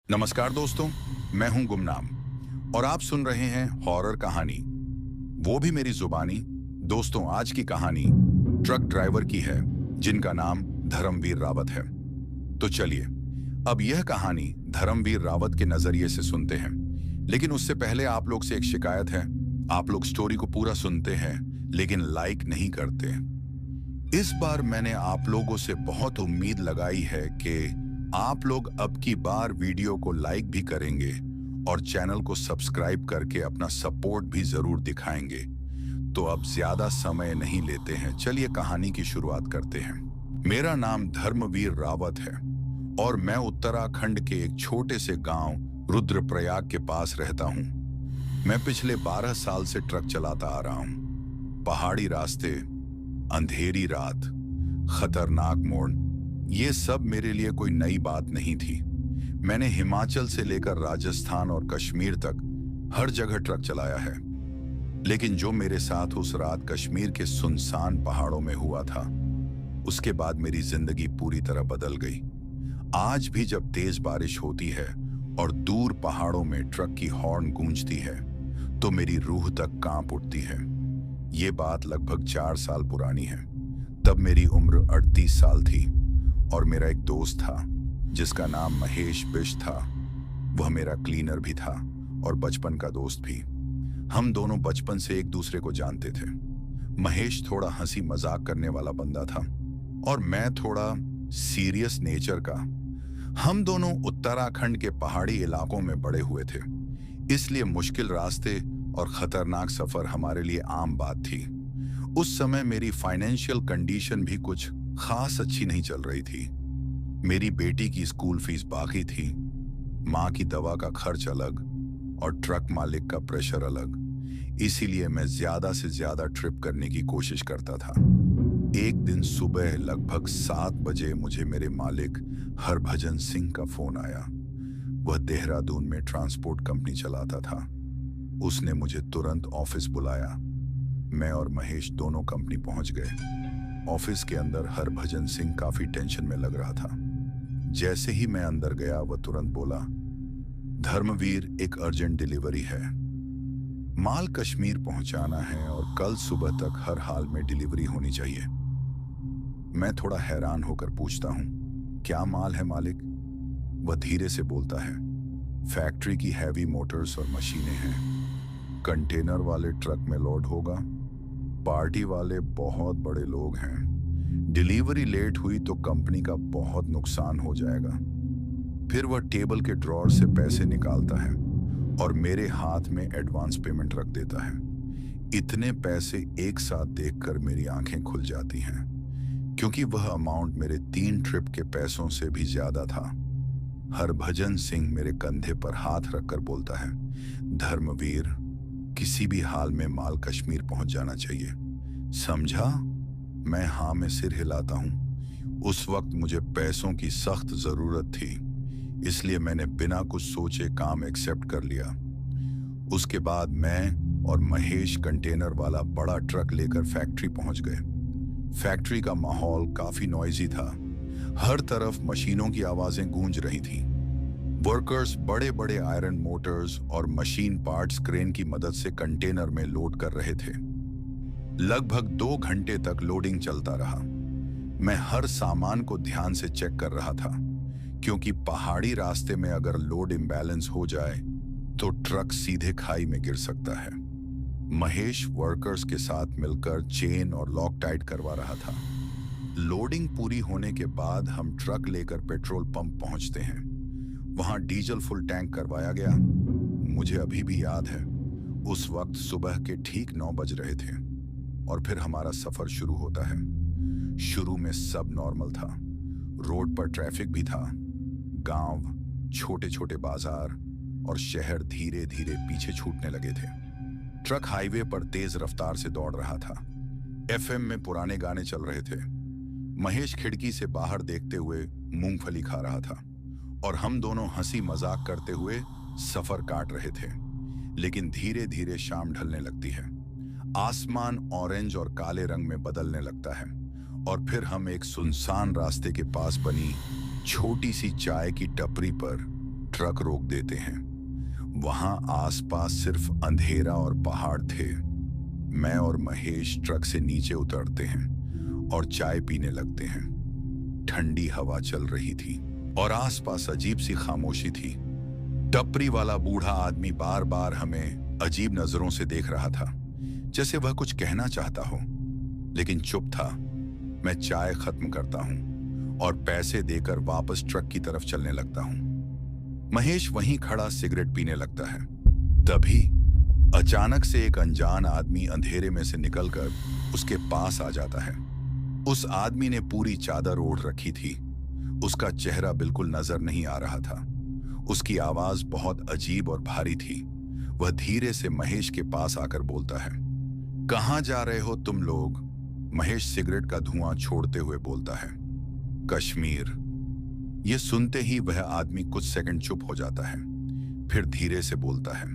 नमस्कार दोस्तों, मैं हूं गुमनाम और आप सुन रहे हैं हॉरर कहानी, वो भी मेरी जुबानी। दोस्तों, आज की कहानी ट्रक ड्राइवर की है जिनका नाम धर्मवीर रावत है। तो चलिए अब यह कहानी धर्मवीर रावत के नजरिए से सुनते हैं। लेकिन उससे पहले आप लोग से एक शिकायत है। आप लोग स्टोरी को पूरा सुनते हैं लेकिन लाइक नहीं करते। इस बार मैंने आप लोगों से बहुत उम्मीद लगाई है कि आप लोग अब की बार वीडियो को लाइक भी करेंगे और चैनल को सब्सक्राइब करके अपना सपोर्ट भी जरूर दिखाएंगे। तो अब ज्यादा समय नहीं लेते हैं, चलिए कहानी की शुरुआत करते हैं। मेरा नाम धर्मवीर रावत है और मैं उत्तराखंड के एक छोटे से गांव रुद्रप्रयाग के पास रहता हूं। मैं पिछले 12 साल से ट्रक चलाता आ रहा हूं। पहाड़ी रास्ते, अंधेरी रात, खतरनाक मोड़, ये सब मेरे लिए कोई नई बात नहीं थी। मैंने हिमाचल से लेकर राजस्थान और कश्मीर तक हर जगह ट्रक चलाया है। लेकिन जो मेरे साथ उस रात कश्मीर के सुनसान पहाड़ों में हुआ था, उसके बाद मेरी जिंदगी पूरी तरह बदल गई। आज भी जब तेज बारिश होती है और दूर पहाड़ों में ट्रक की हॉर्न गूंजती है तो मेरी रूह तक कांप उठती है। ये बात लगभग 4 साल पुरानी है। तब मेरी उम्र 38 साल थी और मेरा एक दोस्त था जिसका नाम महेश बिश था। वह मेरा क्लीनर भी था और बचपन का दोस्त भी। हम दोनों बचपन से एक दूसरे को जानते थे। महेश थोड़ा हंसी मजाक करने वाला बंदा था और मैं थोड़ा सीरियस नेचर का। हम दोनों उत्तराखंड के पहाड़ी इलाकों में बड़े हुए थे, इसलिए मुश्किल रास्ते और खतरनाक सफर हमारे लिए आम बात थी। उस समय मेरी फाइनेंशियल कंडीशन भी कुछ खास अच्छी नहीं चल रही थी। मेरी बेटी की स्कूल फीस बाकी थी, माँ की दवा का खर्च अलग और ट्रक मालिक का प्रेशर अलग। इसीलिए मैं ज्यादा से ज्यादा ट्रिप करने की कोशिश करता था। एक दिन सुबह लगभग 7 बजे मुझे मेरे मालिक हरभजन सिंह का फोन आया। वह देहरादून में ट्रांसपोर्ट कंपनी चलाता था। उसने मुझे तुरंत ऑफिस बुलाया। मैं और महेश दोनों कंपनी पहुंच गए। ऑफिस के अंदर हरभजन सिंह काफी टेंशन में लग रहा था। जैसे ही मैं अंदर गया, वह तुरंत बोला, धर्मवीर, एक अर्जेंट डिलीवरी है। माल कश्मीर पहुंचाना है और कल सुबह तक हर हाल में डिलीवरी होनी चाहिए। मैं थोड़ा हैरान होकर पूछता हूं, क्या माल है मालिक? वह धीरे से बोलता है, फैक्ट्री की हैवी मोटर्स और मशीनें हैं। कंटेनर वाले ट्रक में लोड होगा। पार्टी वाले बहुत बड़े लोग हैं। डिलीवरी लेट हुई तो कंपनी का बहुत नुकसान हो जाएगा। फिर वह टेबल के ड्रॉर से पैसे निकालता है और मेरे हाथ में एडवांस पेमेंट रख देता है। इतने पैसे एक साथ देखकर मेरी आंखें खुल जाती हैं, क्योंकि वह अमाउंट मेरे 3 ट्रिप के पैसों से भी ज्यादा था। हरभजन सिंह मेरे कंधे पर हाथ रखकर बोलता है, धर्मवीर, किसी भी हाल में माल कश्मीर पहुंच जाना चाहिए, समझा? मैं हाँ में सिर हिलाता हूं। उस वक्त मुझे पैसों की सख्त जरूरत थी, इसलिए मैंने बिना कुछ सोचे काम एक्सेप्ट कर लिया। उसके बाद मैं और महेश कंटेनर वाला बड़ा ट्रक लेकर फैक्ट्री पहुंच गए। फैक्ट्री का माहौल काफी नॉइजी था। हर तरफ मशीनों की आवाजें गूंज रही थीं। वर्कर्स बड़े बड़े आयरन मोटर्स और मशीन पार्ट्स क्रेन की मदद से कंटेनर में लोड कर रहे थे। लगभग 2 घंटे तक लोडिंग चलता रहा। मैं हर सामान को ध्यान से चेक कर रहा था, क्योंकि पहाड़ी रास्ते में अगर लोड इम्बैलेंस हो जाए तो ट्रक सीधे खाई में गिर सकता है। महेश वर्कर्स के साथ मिलकर चेन और लॉक टाइट करवा रहा था। लोडिंग पूरी होने के बाद हम ट्रक लेकर पेट्रोल पंप पहुंचते हैं। वहां डीजल फुल टैंक करवाया गया। मुझे अभी भी याद है, उस वक्त सुबह के ठीक 9 बज रहे थे और फिर हमारा सफर शुरू होता है। शुरू में सब नॉर्मल था। रोड पर ट्रैफिक भी था। गांव, छोटे छोटे बाजार और शहर धीरे धीरे पीछे छूटने लगे थे। ट्रक हाईवे पर तेज रफ्तार से दौड़ रहा था। एफएम में पुराने गाने चल रहे थे। महेश खिड़की से बाहर देखते हुए मूंगफली खा रहा था और हम दोनों हंसी मजाक करते हुए सफर काट रहे थे। लेकिन धीरे धीरे शाम ढलने लगती है। आसमान ऑरेंज और काले रंग में बदलने लगता है और फिर हम एक सुनसान रास्ते के पास बनी छोटी सी चाय की टपरी पर ट्रक रोक देते हैं। वहां आसपास सिर्फ अंधेरा और पहाड़ थे। मैं और महेश ट्रक से नीचे उतरते हैं और चाय पीने लगते हैं। ठंडी हवा चल रही थी और आसपास अजीब सी खामोशी थी। टपरी वाला बूढ़ा आदमी बार बार हमें अजीब नजरों से देख रहा था, जैसे वह कुछ कहना चाहता हो, लेकिन चुप था। मैं चाय खत्म करता हूं और पैसे देकर वापस ट्रक की तरफ चलने लगता हूं। महेश वहीं खड़ा सिगरेट पीने लगता है। तभी अचानक से एक अनजान आदमी अंधेरे में से निकलकर उसके पास आ जाता है। उस आदमी ने पूरी चादर ओढ़ रखी थी। उसका चेहरा बिल्कुल नजर नहीं आ रहा था। उसकी आवाज बहुत अजीब और भारी थी। वह धीरे से महेश के पास आकर बोलता है, कहां जा रहे हो तुम लोग? महेश सिगरेट का धुआं छोड़ते हुए बोलता है, कश्मीर। यह सुनते ही वह आदमी कुछ सेकंड चुप हो जाता है, फिर धीरे से बोलता है,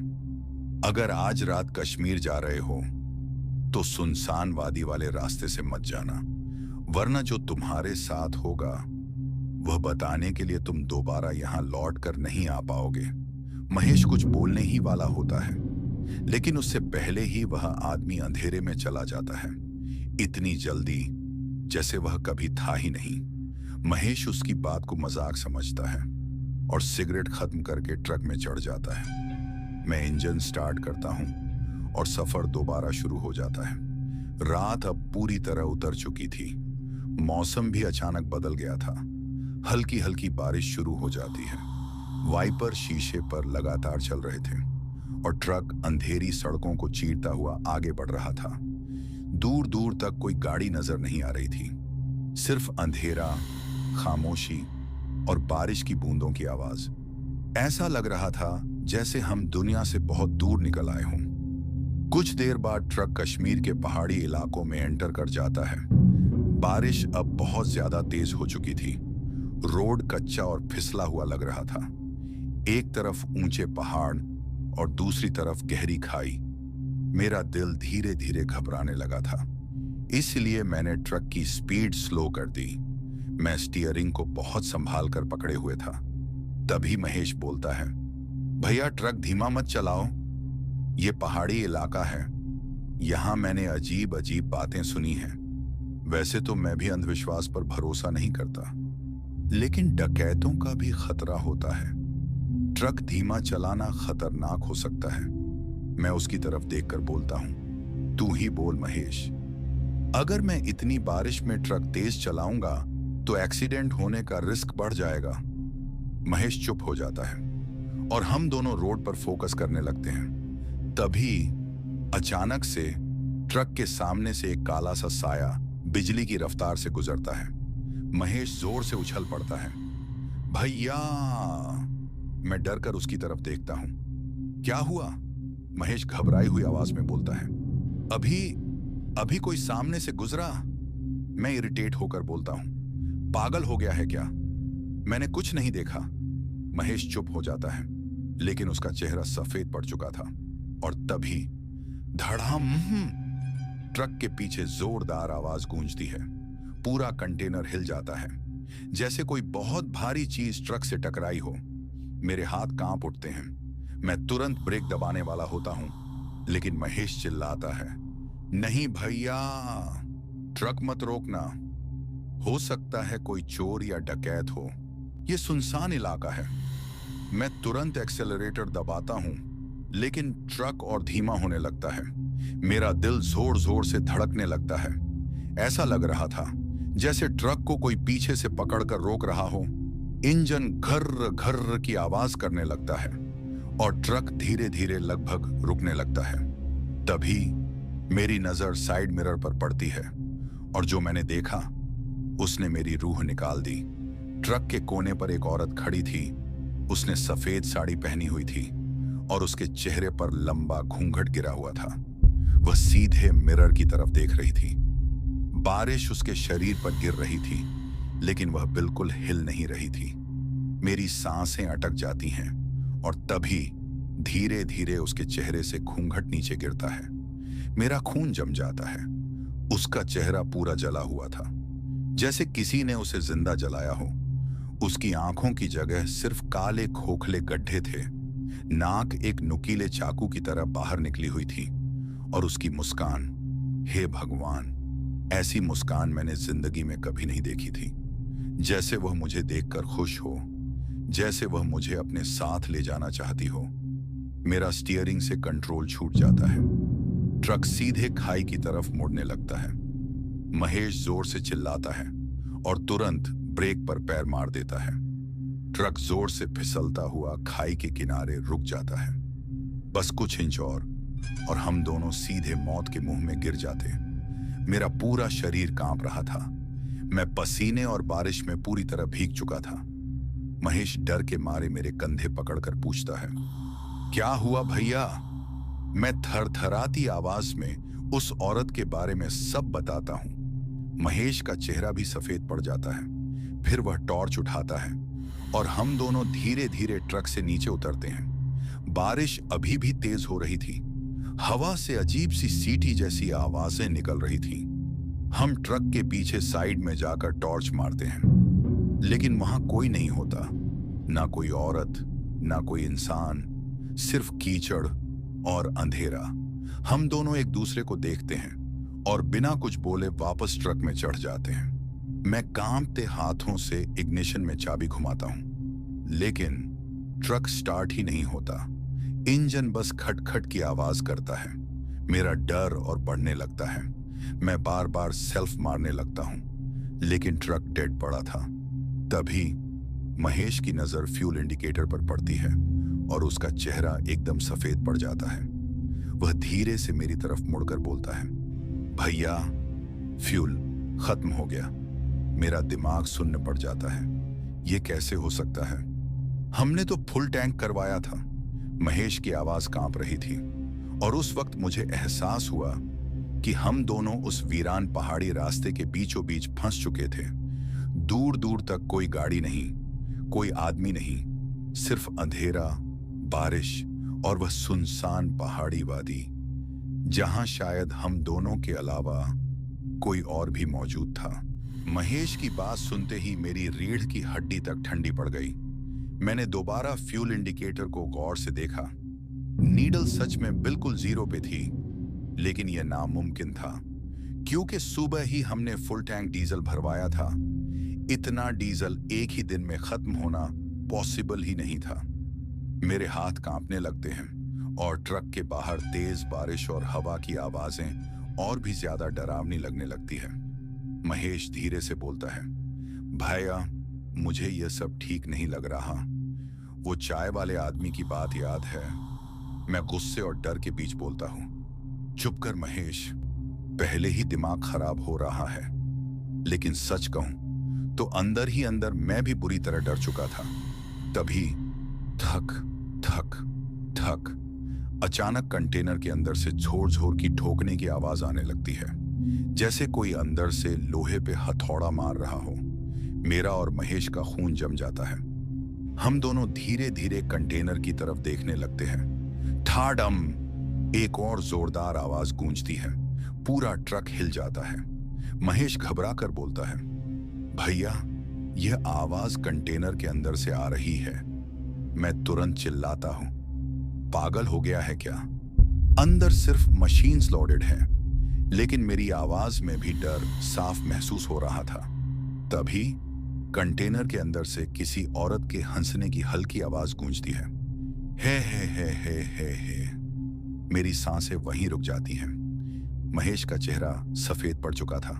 अगर आज रात कश्मीर जा रहे हो तो सुनसान वादी वाले रास्ते से मत जाना, वरना जो तुम्हारे साथ होगा वह बताने के लिए तुम दोबारा यहां लौट कर नहीं आ पाओगे। महेश कुछ बोलने ही वाला होता है, लेकिन उससे पहले ही वह आदमी अंधेरे में चला जाता है, इतनी जल्दी जैसे वह कभी था ही नहीं। महेश उसकी बात को मजाक समझता है और सिगरेट खत्म करके ट्रक में चढ़ जाता है। मैं इंजन स्टार्ट करता हूं और सफर दोबारा शुरू हो जाता है। रात अब पूरी तरह उतर चुकी थी। मौसम भी अचानक बदल गया था। हल्की हल्की बारिश शुरू हो जाती है। वाइपर शीशे पर लगातार चल रहे थे और ट्रक अंधेरी सड़कों को चीरता हुआ आगे बढ़ रहा था। दूर दूर तक कोई गाड़ी नजर नहीं आ रही थी, सिर्फ अंधेरा, खामोशी और बारिश की बूंदों की आवाज। ऐसा लग रहा था जैसे हम दुनिया से बहुत दूर निकल आए हों। कुछ देर बाद ट्रक कश्मीर के पहाड़ी इलाकों में एंटर कर जाता है। बारिश अब बहुत ज्यादा तेज हो चुकी थी। रोड कच्चा और फिसला हुआ लग रहा था। एक तरफ ऊंचे पहाड़ और दूसरी तरफ गहरी खाई। मेरा दिल धीरे धीरे घबराने लगा था, इसलिए मैंने ट्रक की स्पीड स्लो कर दी। मैं स्टीयरिंग को बहुत संभाल कर पकड़े हुए था। तभी महेश बोलता है, भैया ट्रक धीमा मत चलाओ, ये पहाड़ी इलाका है, यहां मैंने अजीब अजीब बातें सुनी हैं। वैसे तो मैं भी अंधविश्वास पर भरोसा नहीं करता, लेकिन डकैतों का भी खतरा होता है। ट्रक धीमा चलाना खतरनाक हो सकता है। मैं उसकी तरफ देखकर बोलता हूं, तू ही बोल महेश, अगर मैं इतनी बारिश में ट्रक तेज चलाऊंगा तो एक्सीडेंट होने का रिस्क बढ़ जाएगा। महेश चुप हो जाता है और हम दोनों रोड पर फोकस करने लगते हैं। तभी अचानक से ट्रक के सामने से एक काला सा साया बिजली की रफ्तार से गुजरता है। महेश जोर से उछल पड़ता है, भैया। मैं डरकर उसकी तरफ देखता हूं। क्या हुआ? महेश घबराई हुई आवाज में बोलता है, अभी कोई सामने से गुजरा। मैं इरिटेट होकर बोलता हूं, पागल हो गया है क्या? मैंने कुछ नहीं देखा। महेश चुप हो जाता है, लेकिन उसका चेहरा सफेद पड़ चुका था। और तभी धड़ाम, ट्रक के पीछे जोरदार आवाज गूंजती है। पूरा कंटेनर हिल जाता है, जैसे कोई बहुत भारी चीज ट्रक से टकराई हो। मेरे हाथ कांप उठते हैं। मैं तुरंत ब्रेक दबाने वाला होता हूं, लेकिन महेश चिल्लाता है, नहीं भैया, ट्रक मत रोकना, हो सकता है कोई चोर या डकैत हो, यह सुनसान इलाका है। मैं तुरंत एक्सेलरेटर दबाता हूं, लेकिन ट्रक और धीमा होने लगता है। मेरा दिल जोर जोर से धड़कने लगता है। ऐसा लग रहा था जैसे ट्रक को कोई पीछे से पकड़कर रोक रहा हो। इंजन घर्र घर्र की आवाज करने लगता है और ट्रक धीरे धीरे लगभग रुकने लगता है। तभी मेरी नजर साइड मिरर पर पड़ती है और जो मैंने देखा उसने मेरी रूह निकाल दी। ट्रक के कोने पर एक औरत खड़ी थी। उसने सफेद साड़ी पहनी हुई थी और उसके चेहरे पर लंबा घूंघट गिरा हुआ था। वह सीधे मिरर की तरफ देख रही थी। बारिश उसके शरीर पर गिर रही थी, लेकिन वह बिल्कुल हिल नहीं रही थी। मेरी सांसें अटक जाती हैं और तभी धीरे धीरे उसके चेहरे से घूंघट नीचे गिरता है। मेरा खून जम जाता है। उसका चेहरा पूरा जला हुआ था, जैसे किसी ने उसे जिंदा जलाया हो। उसकी आंखों की जगह सिर्फ काले खोखले गड्ढे थे। नाक एक नुकीले चाकू की तरह बाहर निकली हुई थी और उसकी मुस्कान, हे भगवान, ऐसी मुस्कान मैंने जिंदगी में कभी नहीं देखी थी। जैसे वह मुझे देखकर खुश हो, जैसे वह मुझे अपने साथ ले जाना चाहती हो। मेरा स्टीयरिंग से कंट्रोल छूट जाता है। ट्रक सीधे खाई की तरफ मुड़ने लगता है। महेश जोर से चिल्लाता है और तुरंत ब्रेक पर पैर मार देता है। ट्रक जोर से फिसलता हुआ खाई के किनारे रुक जाता है। बस कुछ इंच और हम दोनों सीधे मौत के मुंह में गिर जाते। मेरा पूरा शरीर कांप रहा था। मैं पसीने और बारिश में पूरी तरह भीग चुका था। महेश डर के मारे मेरे कंधे पकड़कर पूछता है, क्या हुआ भैया? मैं थरथराती आवाज में उस औरत के बारे में सब बताता हूं। महेश का चेहरा भी सफेद पड़ जाता है। फिर वह टॉर्च उठाता है और हम दोनों धीरे धीरे ट्रक से नीचे उतरते हैं। बारिश अभी भी तेज हो रही थी। हवा से अजीब सी सीटी जैसी आवाजें निकल रही थी। हम ट्रक के पीछे साइड में जाकर टॉर्च मारते हैं, लेकिन वहां कोई नहीं होता। ना कोई औरत, ना कोई इंसान, सिर्फ कीचड़ और अंधेरा। हम दोनों एक दूसरे को देखते हैं और बिना कुछ बोले वापस ट्रक में चढ़ जाते हैं। मैं कांपते हाथों से इग्निशन में चाबी घुमाता हूं, लेकिन ट्रक स्टार्ट ही नहीं होता। इंजन बस खटखट की आवाज करता है। मेरा डर और बढ़ने लगता है। मैं बार बार सेल्फ मारने लगता हूं, लेकिन ट्रक डेड पड़ा था। तभी महेश की नजर फ्यूल इंडिकेटर पर पड़ती है और उसका चेहरा एकदम सफेद पड़ जाता है। वह धीरे से मेरी तरफ मुड़कर बोलता है, भैया, फ्यूल खत्म हो गया। मेरा दिमाग सुन्न पड़ जाता है। यह कैसे हो सकता है? हमने तो फुल टैंक करवाया था। महेश की आवाज कांप रही थी और उस वक्त मुझे एहसास हुआ कि हम दोनों उस वीरान पहाड़ी रास्ते के बीचों बीच फंस चुके थे। दूर दूर तक कोई गाड़ी नहीं, कोई आदमी नहीं, सिर्फ अंधेरा, बारिश और वह सुनसान पहाड़ी वादी, जहां शायद हम दोनों के अलावा कोई और भी मौजूद था। महेश की बात सुनते ही मेरी रीढ़ की हड्डी तक ठंडी पड़ गई। मैंने दोबारा फ्यूल इंडिकेटर को गौर से देखा। नीडल सच में बिल्कुल जीरो पे थी, लेकिन यह नामुमकिन था क्योंकि सुबह ही हमने फुल टैंक डीजल भरवाया था। इतना डीजल एक ही दिन में खत्म होना पॉसिबल ही नहीं था। मेरे हाथ कांपने लगते हैं और ट्रक के बाहर तेज बारिश और हवा की आवाजें और भी ज्यादा डरावनी लगने लगती है। महेश धीरे से बोलता है, भैया, मुझे यह सब ठीक नहीं लग रहा। वो चाय वाले आदमी की बात याद है? मैं गुस्से और डर के बीच बोलता हूं, चुप कर महेश, पहले ही दिमाग खराब हो रहा है। लेकिन सच कहूं तो अंदर ही अंदर मैं भी बुरी तरह डर चुका था। तभी थक थक थक अचानक कंटेनर के अंदर से झोर झोर की ठोकने की आवाज आने लगती है, जैसे कोई अंदर से लोहे पे हथौड़ा मार रहा हो। मेरा और महेश का खून जम जाता है। हम दोनों धीरे धीरे कंटेनर की तरफ देखने लगते हैं। ठाडम, एक और जोरदार आवाज गूंजती है। पूरा ट्रक हिल जाता है। महेश घबरा कर बोलता है, भैया, यह आवाज कंटेनर के अंदर से आ रही है। मैं तुरंत चिल्लाता हूं, पागल हो गया है क्या? अंदर सिर्फ मशीन्स लोडेड हैं, लेकिन मेरी आवाज में भी डर साफ महसूस हो रहा था। तभी कंटेनर के अंदर से किसी औरत के हंसने की हल्की आवाज गूंजती है। हे। मेरी सांसें वहीं रुक जाती हैं। महेश का चेहरा सफेद पड़ चुका था।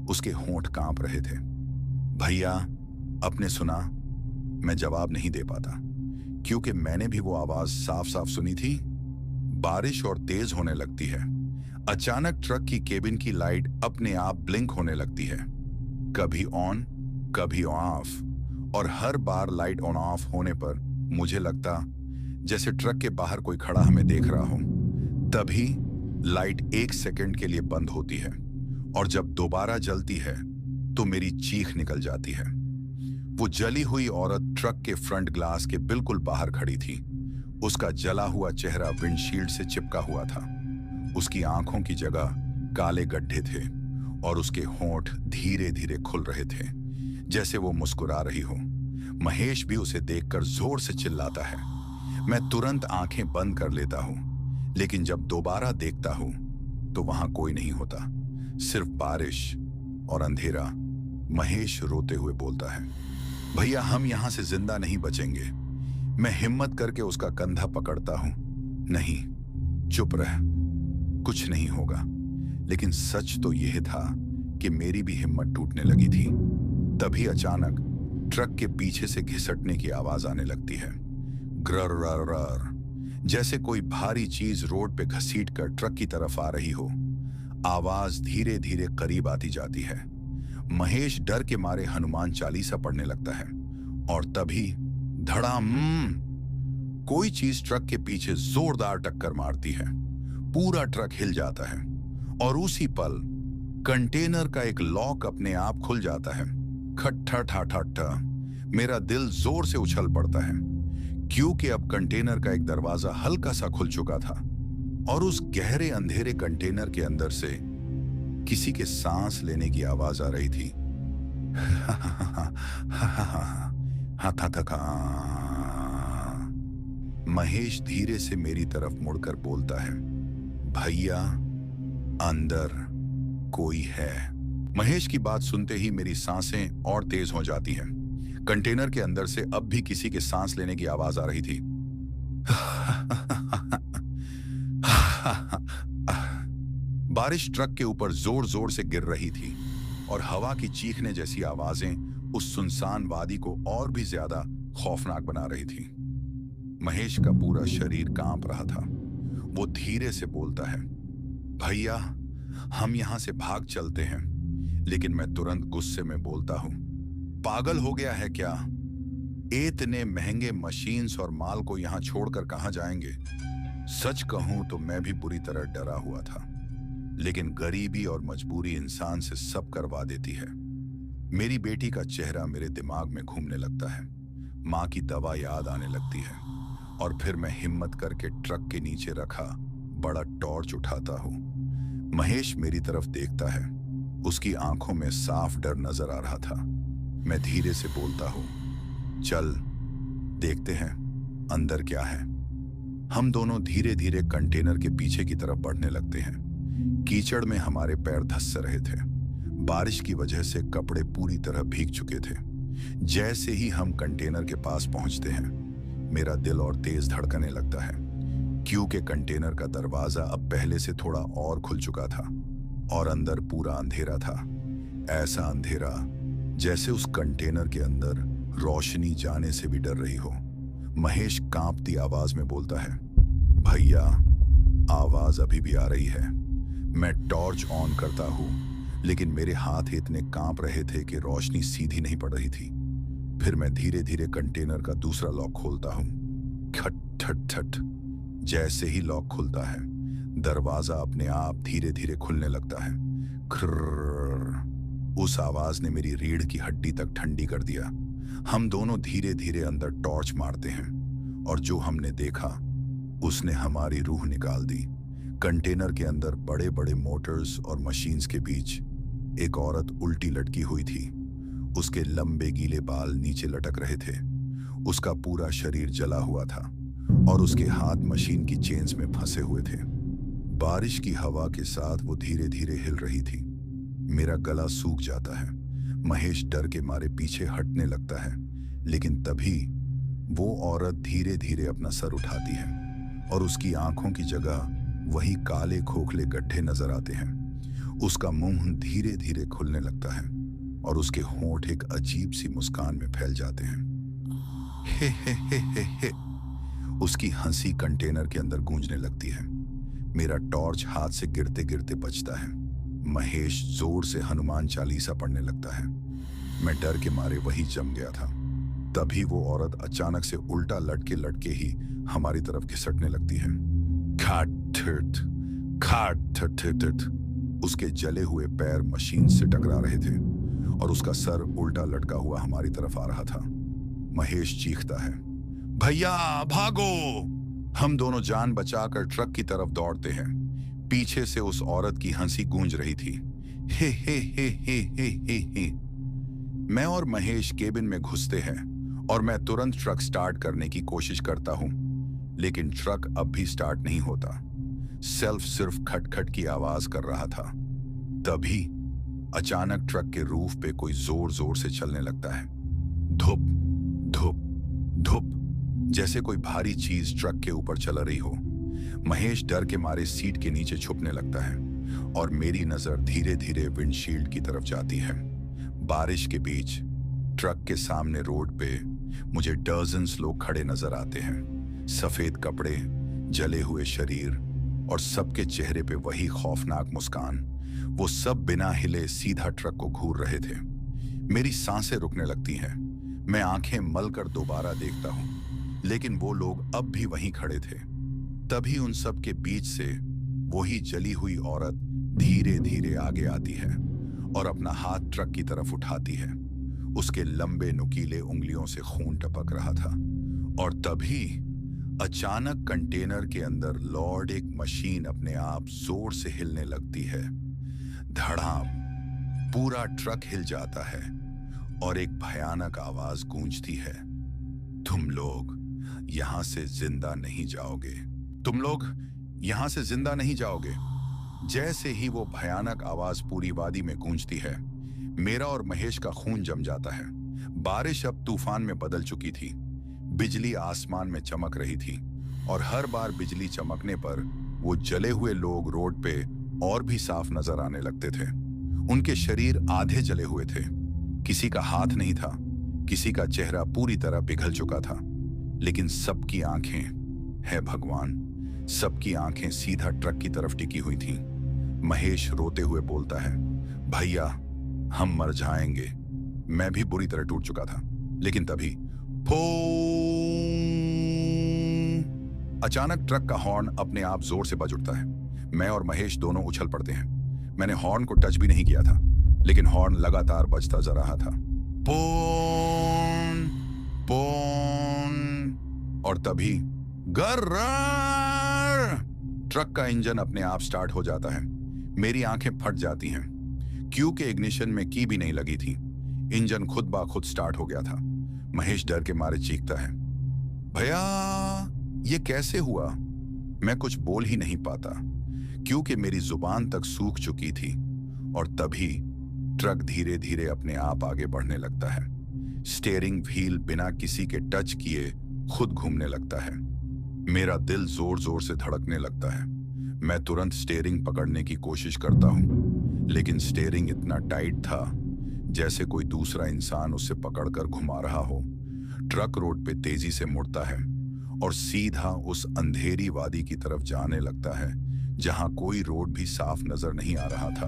उसके होंठ कांप रहे थे। भैया, आपने सुना? मैं जवाब नहीं दे पाता, क्योंकि मैंने भी वो आवाज साफ साफ सुनी थी। बारिश और तेज होने लगती है। अचानक ट्रक की केबिन की लाइट अपने आप ब्लिंक होने लगती है, कभी ऑन कभी ऑफ, और हर बार लाइट ऑन ऑफ होने पर मुझे लगता जैसे ट्रक के बाहर कोई खड़ा हमें देख रहा हो। तभी लाइट 1 सेकंड के लिए बंद होती है और जब दोबारा जलती है तो मेरी चीख निकल जाती है। वो जली हुई औरत ट्रक के फ्रंट ग्लास के बिल्कुल बाहर खड़ी थी। उसका जला हुआ चेहरा विंडशील्ड से चिपका हुआ था। उसकी आंखों की जगह काले गड्ढे थे और उसके होंठ धीरे धीरे खुल रहे थे, जैसे वो मुस्कुरा रही हो। महेश भी उसे देखकर जोर से चिल्लाता है। मैं तुरंत आंखें बंद कर लेता हूं, लेकिन जब दोबारा देखता हूं तो वहां कोई नहीं होता, सिर्फ बारिश और अंधेरा। महेश रोते हुए बोलता है, भैया हम यहां से जिंदा नहीं बचेंगे। मैं हिम्मत करके उसका कंधा पकड़ता हूं। नहीं, चुप रह, कुछ नहीं होगा। लेकिन सच तो यह था कि मेरी भी हिम्मत टूटने लगी थी। तभी अचानक ट्रक के पीछे से घिसटने की आवाज आने लगती है। ग्रर, जैसे कोई भारी चीज रोड पे घसीट कर ट्रक की तरफ आ रही हो। आवाज धीरे धीरे करीब आती जाती है। महेश डर के मारे हनुमान चालीसा पढ़ने लगता है और तभी धड़ाम, कोई चीज ट्रक के पीछे जोरदार टक्कर मारती है। पूरा ट्रक हिल जाता है और उसी पल कंटेनर का एक लॉक अपने आप खुल जाता है। खट्ठा ठा ठा ठा, मेरा दिल जोर से उछल पड़ता है, क्योंकि अब कंटेनर का एक दरवाजा हल्का सा खुल चुका था और उस गहरे अंधेरे कंटेनर के अंदर से किसी के सांस लेने की आवाज आ रही थी। महेश धीरे से मेरी तरफ मुड़कर बोलता है, भैया अंदर कोई है। महेश की बात सुनते ही मेरी सांसें और तेज हो जाती हैं। कंटेनर के अंदर से अब भी किसी के सांस लेने की आवाज आ रही थी। बारिश ट्रक के ऊपर जोर जोर से गिर रही थी और हवा की चीखने जैसी आवाजें उस सुनसान वादी को और भी ज्यादा खौफनाक बना रही थी। महेश का पूरा शरीर कांप रहा था। वो धीरे से बोलता है, भैया हम यहां से भाग चलते हैं। लेकिन मैं तुरंत गुस्से में बोलता हूं, पागल हो गया है क्या? इतने महंगे मशीन्स और माल को यहां छोड़कर कहां जाएंगे? सच कहूं तो मैं भी बुरी तरह डरा हुआ था, लेकिन गरीबी और मजबूरी इंसान से सब करवा देती है। मेरी बेटी का चेहरा मेरे दिमाग में घूमने लगता है। माँ की दवा याद आने लगती है और फिर मैं हिम्मत करके ट्रक के नीचे रखा बड़ा टॉर्च उठाता हूं। महेश मेरी तरफ देखता है। उसकी आंखों में साफ डर नजर आ रहा था। मैं धीरे से बोलता हूं, चल देखते हैं अंदर क्या है। हम दोनों धीरे धीरे कंटेनर के पीछे की तरफ बढ़ने लगते हैं। कीचड़ में हमारे पैर धंस रहे थे। बारिश की वजह से कपड़े पूरी तरह भीग चुके थे। जैसे ही हम कंटेनर के पास पहुंचते हैं, मेरा दिल और तेज धड़कने लगता है, क्योंकि कंटेनर का दरवाजा अब पहले से थोड़ा और खुल चुका था और अंदर पूरा अंधेरा था। ऐसा अंधेरा जैसे उस कंटेनर के अंदर रोशनी जाने से भी डर रही हो। महेश कांपती आवाज में बोलता है, भैया आवाज अभी भी आ रही है। मैं टॉर्च ऑन करता हूं, लेकिन मेरे हाथ इतने कांप रहे थे कि रोशनी सीधी नहीं पड़ रही थी। फिर मैं धीरे धीरे कंटेनर का दूसरा लॉक खोलता हूं। खट ठट ठट, जैसे ही लॉक खुलता है, दरवाजा अपने आप धीरे धीरे खुलने लगता है। खर्रर, उस आवाज ने मेरी रीढ़ की हड्डी तक ठंडी कर दिया। हम दोनों धीरे धीरे अंदर टॉर्च मारते हैं और जो हमने देखा उसने हमारी रूह निकाल दी। कंटेनर के अंदर बड़े बड़े मोटर्स और मशीन्स के बीच एक औरत उल्टी लटकी हुई थी। उसके लंबे गीले बाल नीचे लटक रहे थे। उसका पूरा शरीर जला हुआ था और उसके हाथ मशीन की चेन्स में फंसे हुए थे। बारिश की हवा के साथ वो धीरे धीरे हिल रही थी। मेरा गला सूख जाता है। महेश डर के मारे पीछे हटने लगता है, लेकिन तभी वो औरत धीरे धीरे अपना सर उठाती है और उसकी आंखों की जगह वही काले खोखले गड्ढे नजर आते हैं। उसका मुंह धीरे धीरे खुलने लगता है और उसके होंठ एक अजीब सी मुस्कान में फैल जाते हैं। हे हे हे हे हे। उसकी हंसी कंटेनर के अंदर गूंजने लगती है। मेरा टॉर्च हाथ से गिरते गिरते बचता है। महेश जोर से हनुमान चालीसा पढ़ने लगता है। मैं डर के मारे वही जम गया था। तभी वो औरत अचानक से उल्टा लटके लटके ही हमारी तरफ घिसटने लगती है। खाट ठट, खाट ठट ठट। उसके जले हुए पैर मशीन से टकरा रहे थे और उसका सर उल्टा लटका हुआ हमारी तरफ आ रहा था। महेश चीखता है, भैया भागो! हम दोनों जान बचाकर ट्रक की तरफ दौड़ते हैं। पीछे से उस औरत की हंसी गूंज रही थी। हे हे हे हे हे हे हे। मैं और महेश केबिन में घुसते हैं और मैं तुरंत ट्रक स्टार्ट करने की कोशिश करता हूं, लेकिन ट्रक अब भी स्टार्ट नहीं होता। सेल्फ सिर्फ खटखट की आवाज कर रहा था। तभी अचानक ट्रक के रूफ पे कोई जोर जोर से चलने लगता है। धुप धुप धुप, जैसे कोई भारी चीज ट्रक के ऊपर चल रही हो। महेश डर के मारे सीट के नीचे छुपने लगता है और मेरी नजर धीरे धीरे विंडशील्ड की तरफ जाती है। बारिश के बीच ट्रक के सामने रोड पे मुझे डजन्स लोग खड़े नजर आते हैं। सफेद कपड़े, जले हुए शरीर और सबके चेहरे पे वही खौफनाक मुस्कान। वो सब बिना हिले सीधा ट्रक को घूर रहे थे। मेरी सांसें रुकने लगती हैं। मैं आंखें मलकर दोबारा देखता हूं, लेकिन वो लोग अब भी वहीं खड़े थे। तभी उन सब के बीच से वही जली हुई औरत धीरे धीरे आगे आती है और अपना हाथ ट्रक की तरफ उठाती है। उसके लंबे नुकीले उंगलियों से खून टपक रहा था। और तभी अचानक कंटेनर के अंदर लॉर्ड एक मशीन अपने आप जोर से हिलने लगती है। धड़ाम, पूरा ट्रक हिल जाता है और एक भयानक आवाज गूंजती है, तुम लोग यहां से जिंदा नहीं जाओगे, तुम लोग यहां से जिंदा नहीं जाओगे। जैसे ही वो भयानक आवाज पूरी वादी में गूंजती है, मेरा और महेश का खून जम जाता है। बारिश अब तूफान में बदल चुकी थी। बिजली आसमान में चमक रही थी और हर बार बिजली चमकने पर वो जले हुए लोग रोड पे और भी साफ नजर आने लगते थे। उनके शरीर आधे जले हुए थे। किसी का हाथ नहीं था, किसी का चेहरा पूरी तरह पिघल चुका था, लेकिन सबकी आंखें, है भगवान, सबकी आंखें सीधा ट्रक की तरफ टिकी हुई थीं। महेश रोते हुए बोलता है, भैया हम मर जाएंगे। मैं भी बुरी तरह टूट चुका था। लेकिन तभी अचानक ट्रक का हॉर्न अपने आप जोर से बज उठता है। मैं और महेश दोनों उछल पड़ते हैं। मैंने हॉर्न को टच भी नहीं किया था, लेकिन हॉर्न लगातार बजता जा रहा था। पोन पोन, और तभी गर्र, ट्रक का इंजन अपने आप स्टार्ट हो जाता है। मेरी आंखें फट जाती हैं, क्योंकि इग्निशन में की भी नहीं लगी थी। इंजन खुद ब खुद स्टार्ट हो गया था। महेश डर के मारे चीखता है, भैया ये कैसे हुआ? मैं कुछ बोल ही नहीं पाता, क्योंकि मेरी जुबान तक सूख चुकी थी। और तभी ट्रक धीरे धीरे अपने आप आगे बढ़ने लगता है। स्टीयरिंग व्हील बिना किसी के टच किए खुद घूमने लगता है। मेरा दिल जोर जोर से धड़कने लगता है। मैं तुरंत स्टीयरिंग पकड़ने की कोशिश करता हूं, लेकिन स्टीयरिंग इतना टाइट था जैसे कोई दूसरा इंसान उसे पकड़कर घुमा रहा हो। ट्रक रोड पे तेजी से मुड़ता है और सीधा उस अंधेरी वादी की तरफ जाने लगता है, जहां कोई रोड भी साफ नजर नहीं आ रहा था।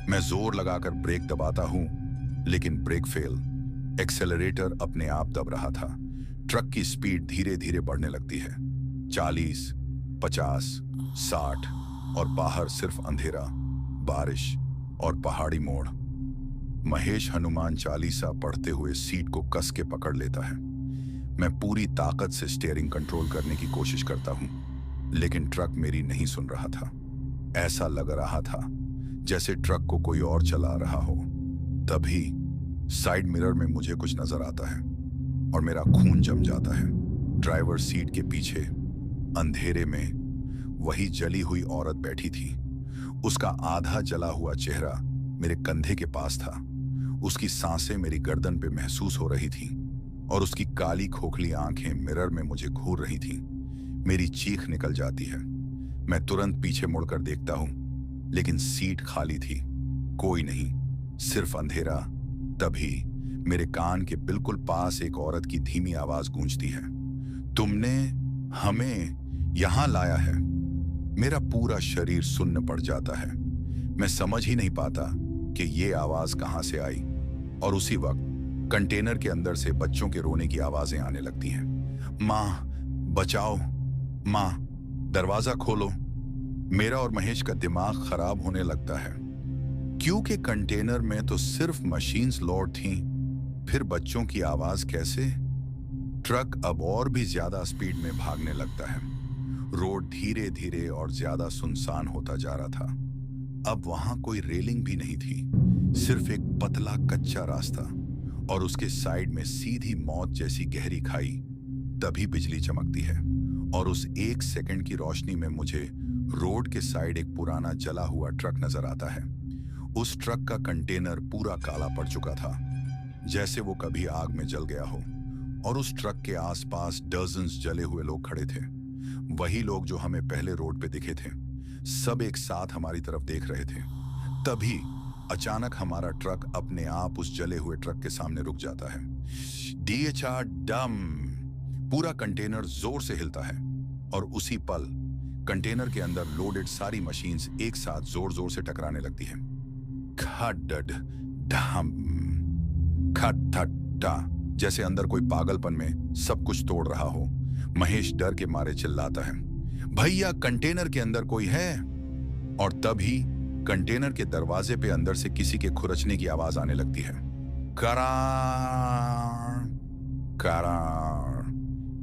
मैं जोर लगाकर ब्रेक दबाता हूं, लेकिन ब्रेक फेल। एक्सेलरेटर अपने आप दब रहा था। ट्रक की स्पीड धीरे धीरे बढ़ने लगती है। 40, 50, 60, और बाहर सिर्फ अंधेरा, बारिश और पहाड़ी मोड़। महेश हनुमान चालीसा पढ़ते हुए सीट को कस के पकड़ लेता है। मैं पूरी ताकत से स्टीयरिंग कंट्रोल करने की कोशिश करता हूं, लेकिन ट्रक मेरी नहीं सुन रहा था। ऐसा लग रहा था जैसे ट्रक को कोई और चला रहा हो। तभी साइड मिरर में मुझे कुछ नजर आता है और मेरा खून जम जाता है। ड्राइवर सीट के पीछे अंधेरे में वही जली हुई औरत बैठी थी। उसका आधा जला हुआ चेहरा मेरे कंधे के पास था। उसकी सांसें मेरी गर्दन पे महसूस हो रही थी और उसकी काली खोखली आंखें मिरर में मुझे घूर रही थीं। मेरी चीख निकल जाती है। मैं तुरंत पीछे मुड़कर देखता हूं, लेकिन सीट खाली थी, कोई नहीं, सिर्फ अंधेरा। तभी मेरे कान के बिल्कुल पास एक औरत की धीमी आवाज गूंजती है, तुमने हमें यहां लाया है। मेरा पूरा शरीर सुन्न पड़ जाता है। मैं समझ ही नहीं पाता कि ये आवाज कहां से आई। और उसी वक्त कंटेनर के अंदर से बच्चों के रोने की आवाजें आने लगती हैं। माँ बचाओ, माँ दरवाजा खोलो। मेरा और महेश का दिमाग खराब होने लगता है, क्योंकि कंटेनर में तो सिर्फ मशीन्स लोड थीं। फिर बच्चों की आवाज कैसे? ट्रक अब और भी ज्यादा स्पीड में भागने लगता है। रोड धीरे धीरे और ज्यादा सुनसान होता जा रहा था। अब वहां कोई रेलिंग भी नहीं थी, सिर्फ एक पतला कच्चा रास्ता और उसके साइड में सीधी मौत जैसी गहरी खाई। तभी बिजली चमकती है और उस 1 सेकंड की रोशनी में मुझे रोड के साइड एक पुराना जला हुआ ट्रक नजर आता है। उस ट्रक का कंटेनर पूरा काला पड़ चुका था, जैसे वो कभी आग में जल गया हो। और उस ट्रक के आसपास डजन्स जले हुए लोग खड़े थे, वही लोग जो हमें पहले रोड पे दिखे थे। सब एक साथ हमारी तरफ देख रहे थे। तभी अचानक हमारा ट्रक अपने आप उस जले हुए ट्रक के सामने रुक जाता है। डीएचआर डम। पूरा कंटेनर जोर से हिलता है और उसी पल कंटेनर के अंदर लोडेड सारी मशीन्स एक साथ जोर जोर से टकराने लगती हैं। खडड ढम खटठटा, जैसे अंदर कोई पागलपन में सब कुछ तोड़ रहा हो। महेश डर के मारे चिल्लाता है, भैया कंटेनर के अंदर कोई है। और तभी कंटेनर के दरवाजे पे अंदर से किसी के खुरचने की आवाज आने लगती है। करार करार,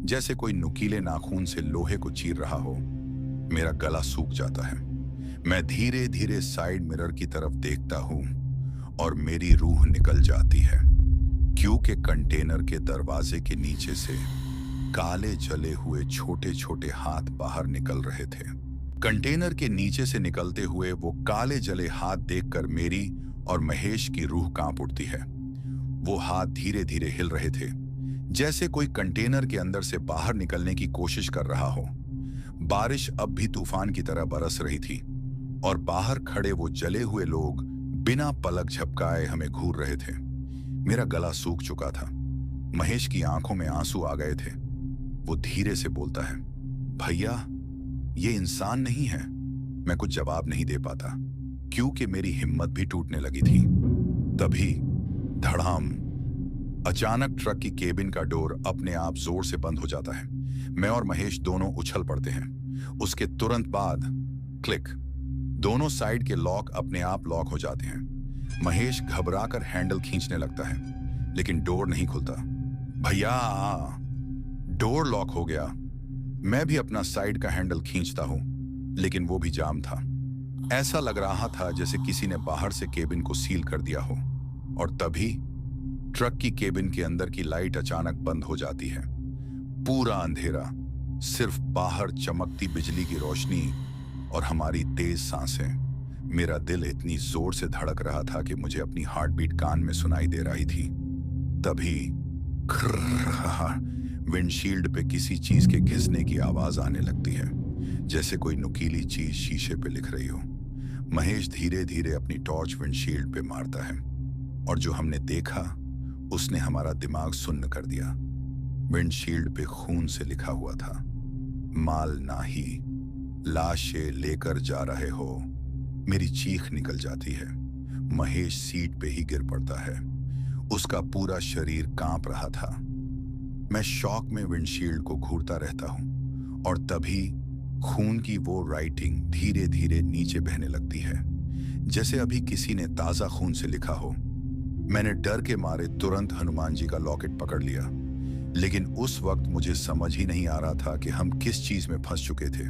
जैसे कोई नुकीले नाखून से लोहे को चीर रहा हो। मेरा गला सूख जाता है। मैं धीरे धीरे साइड मिरर की तरफ देखता हूं और मेरी रूह निकल जाती है, क्योंकि कंटेनर के दरवाजे के नीचे से काले जले हुए छोटे छोटे हाथ बाहर निकल रहे थे। कंटेनर के नीचे से निकलते हुए वो काले जले हाथ देखकर मेरी और महेश की रूह कांप उठती है। वो हाथ धीरे धीरे हिल रहे थे, जैसे कोई कंटेनर के अंदर से बाहर निकलने की कोशिश कर रहा हो। बारिश अब भी तूफान की तरह बरस रही थी और बाहर खड़े वो जले हुए लोग बिना पलक झपकाए हमें घूर रहे थे। मेरा गला सूख चुका था। महेश की आंखों में आंसू आ गए थे। वो धीरे से बोलता है, भैया ये इंसान नहीं है। मैं कुछ जवाब नहीं दे पाता, क्योंकि मेरी हिम्मत भी टूटने लगी थी। तभी धड़ाम, अचानक ट्रक की केबिन का डोर अपने आप जोर से बंद हो जाता है। मैं और महेश दोनों उछल पड़ते हैं। उसके तुरंत बाद क्लिक, दोनों साइड के लॉक अपने आप लॉक हो जाते हैं। महेश घबराकर हैंडल खींचने लगता है, लेकिन डोर नहीं खुलता। भैया, डोर लॉक हो गया। मैं भी अपना साइड का हैंडल खींचता हूं, लेकिन वो भी जाम था। ऐसा लग रहा था जैसे किसी ने बाहर से केबिन को सील कर दिया हो। और तभी ट्रक की केबिन के अंदर की लाइट अचानक बंद हो जाती है। पूरा अंधेरा, सिर्फ बाहर चमकती बिजली की रोशनी और हमारी तेज सांसें। मेरा दिल इतनी जोर से धड़क रहा था कि मुझे अपनी हार्ट बीट कान में सुनाई दे रही थी। तभी विंडशील्ड पे किसी चीज के घिसने की आवाज आने लगती है, जैसे कोई नुकीली चीज शीशे पे लिख रही हो। महेश धीरे धीरे अपनी टॉर्च विंडशील्ड पे मारता है और जो हमने देखा उसने हमारा दिमाग सुन्न कर दिया। विंडशील्ड पे खून से लिखा हुआ था, माल नाही, लाशें लेकर जा रहे हो। मेरी चीख निकल जाती है। महेश सीट पे ही गिर पड़ता है। उसका पूरा शरीर कांप रहा था। मैं शॉक में विंडशील्ड को घूरता रहता हूं और तभी खून की वो राइटिंग धीरे धीरे नीचे बहने लगती है, जैसे अभी किसी ने ताजा खून से लिखा हो। मैंने डर के मारे तुरंत हनुमान जी का लॉकेट पकड़ लिया, लेकिन उस वक्त मुझे समझ ही नहीं आ रहा था कि हम किस चीज में फंस चुके थे।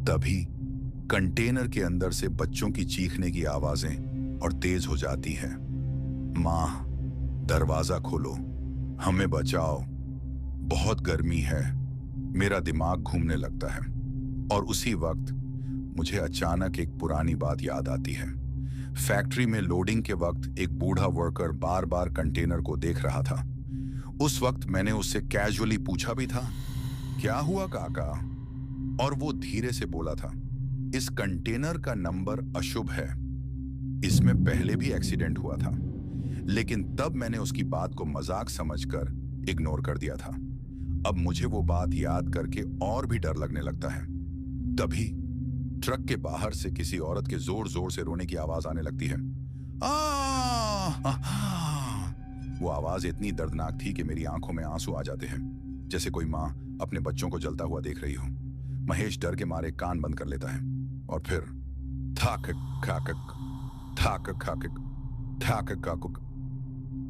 तभी कंटेनर के अंदर से बच्चों की चीखने की आवाजें और तेज हो जाती हैं। माँ, दरवाजा खोलो, हमें बचाओ, बहुत गर्मी है। मेरा दिमाग घूमने लगता है और उसी वक्त मुझे अचानक एक पुरानी बात याद आती है। फैक्ट्री में लोडिंग के वक्त एक बूढ़ा वर्कर बार बार कंटेनर को देख रहा था। उस वक्त मैंने उससे कैजुअली पूछा भी था, क्या हुआ काका? और वो धीरे से बोला था, इस कंटेनर का नंबर अशुभ है, इसमें पहले भी एक्सीडेंट हुआ था। लेकिन तब मैंने उसकी बात को मजाक समझकर इग्नोर कर दिया था। अब मुझे वो बात याद करके और भी डर लगने लगता है। तभी ट्रक के बाहर से किसी औरत के जोर जोर से रोने की आवाज आने लगती है। वो आवाज इतनी दर्दनाक थी कि मेरी आंखों में आंसू आ जाते हैं, जैसे कोई माँ अपने बच्चों को जलता हुआ देख रही हो। महेश डर के मारे कान बंद कर लेता है और फिर थाकक खाकक थाकक खाकक थाकक काकुक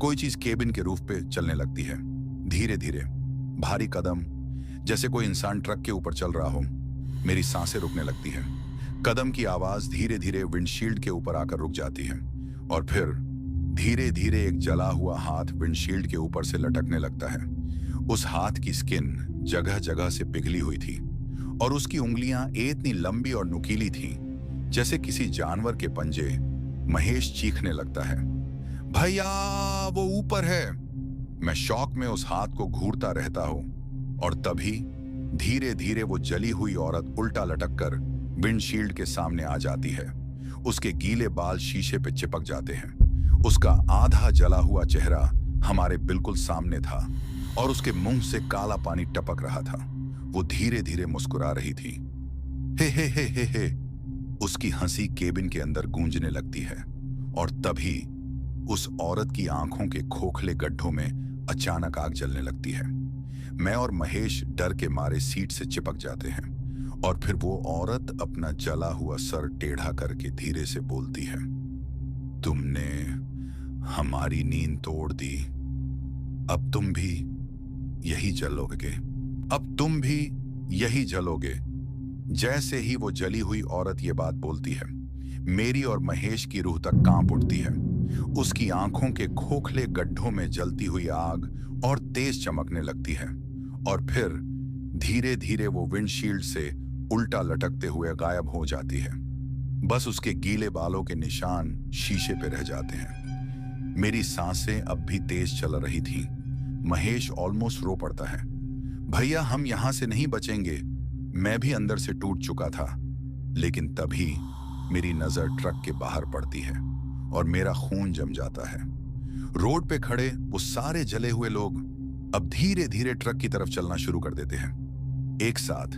कोई चीज केबिन के रूफ पे चलने लगती है। धीरे धीरे भारी कदम, जैसे कोई इंसान ट्रक के ऊपर चल रहा हो। मेरी सांसें रुकने लगती है। कदम की आवाज धीरे धीरे विंडशील्ड के ऊपर आकर रुक जाती है और फिर धीरे धीरे एक जला हुआ हाथ विंडशील्ड के ऊपर से लटकने लगता है। उस हाथ की स्किन जगह जगह से पिघली हुई थी और उसकी उंगलियां इतनी लंबी और नुकीली थीं जैसे किसी जानवर के पंजे। महेश चीखने लगता है, भैया वो ऊपर है। मैं शौक में उस हाथ को घूरता रहता हूं और तभी धीरे धीरे वो जली हुई औरत उल्टा लटक कर विंडशील्ड के सामने आ जाती है। उसके गीले बाल शीशे पे चिपक जाते हैं। उसका आधा जला हुआ चेहरा हमारे बिल्कुल सामने था और उसके मुंह से काला पानी टपक रहा था। वो धीरे धीरे मुस्कुरा रही थी। हे। उसकी हंसी केबिन के अंदर गूंजने लगती है और तभी उस औरत की आंखों के खोखले गड्ढों में अचानक आग जलने लगती है। मैं और महेश डर के मारे सीट से चिपक जाते हैं और फिर वो औरत अपना जला हुआ सर टेढ़ा करके धीरे से बोलती है, तुमने हमारी नींद तोड़ दी। अब तुम भी यही जलोगे। अब तुम भी यही जलोगे। जैसे ही वो जली हुई औरत ये बात बोलती है, मेरी और महेश की रूह तक कांप उठती है। उसकी आंखों के खोखले गड्ढों में जलती हुई आग और तेज चमकने लगती है और फिर धीरे धीरे वो विंडशील्ड से उल्टा लटकते हुए गायब हो जाती है। बस उसके गीले बालों के निशान शीशे पे रह जाते हैं। मेरी सांसें अब भी तेज चल रही थीं। महेश ऑलमोस्ट रो पड़ता है, भैया हम यहां से नहीं बचेंगे। मैं भी अंदर से टूट चुका था। लेकिन तभी मेरी नजर ट्रक के बाहर पड़ती है और मेरा खून जम जाता है। रोड पे खड़े वो सारे जले हुए लोग अब धीरे धीरे ट्रक की तरफ चलना शुरू कर देते हैं, एक साथ,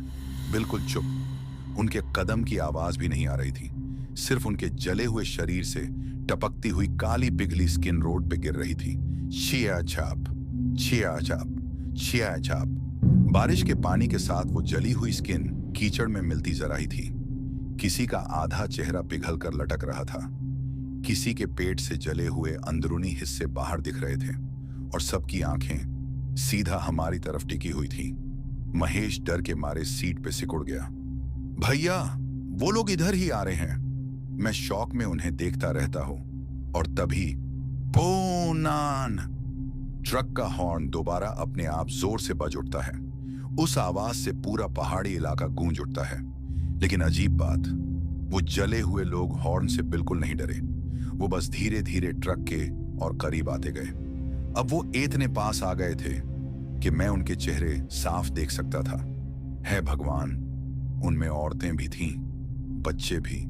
बिल्कुल चुप। उनके कदम की आवाज भी नहीं आ रही थी। सिर्फ उनके जले हुए शरीर से टपकती हुई काली पिघली स्किन रोड पे गिर रही थी। छिया छाप, छिया छाप, छिया छाप। बारिश के पानी के साथ वो जली हुई स्किन कीचड़ में मिलती जरा ही थी। किसी का आधा चेहरा पिघल कर लटक रहा था। किसी के पेट से जले हुए अंदरूनी हिस्से बाहर दिख रहे थे और सबकी आंखें सीधा हमारी तरफ टिकी हुई थी। महेश डर के मारे सीट पे सिकुड़ गया। भैया वो लोग इधर ही आ रहे हैं। मैं शौक में उन्हें देखता रहता हूं और तभी पूनान ट्रक का हॉर्न दोबारा अपने आप जोर से बज उठता है। उस आवाज से पूरा पहाड़ी इलाका गूंज उठता है। लेकिन अजीब बात, वो जले हुए लोग हॉर्न से बिल्कुल नहीं डरे। वो बस धीरे धीरे ट्रक के और करीब आते गए। अब वो इतने पास आ गए थे कि मैं उनके चेहरे साफ देख सकता था। है भगवान, उनमें औरतें भी थीं, बच्चे भी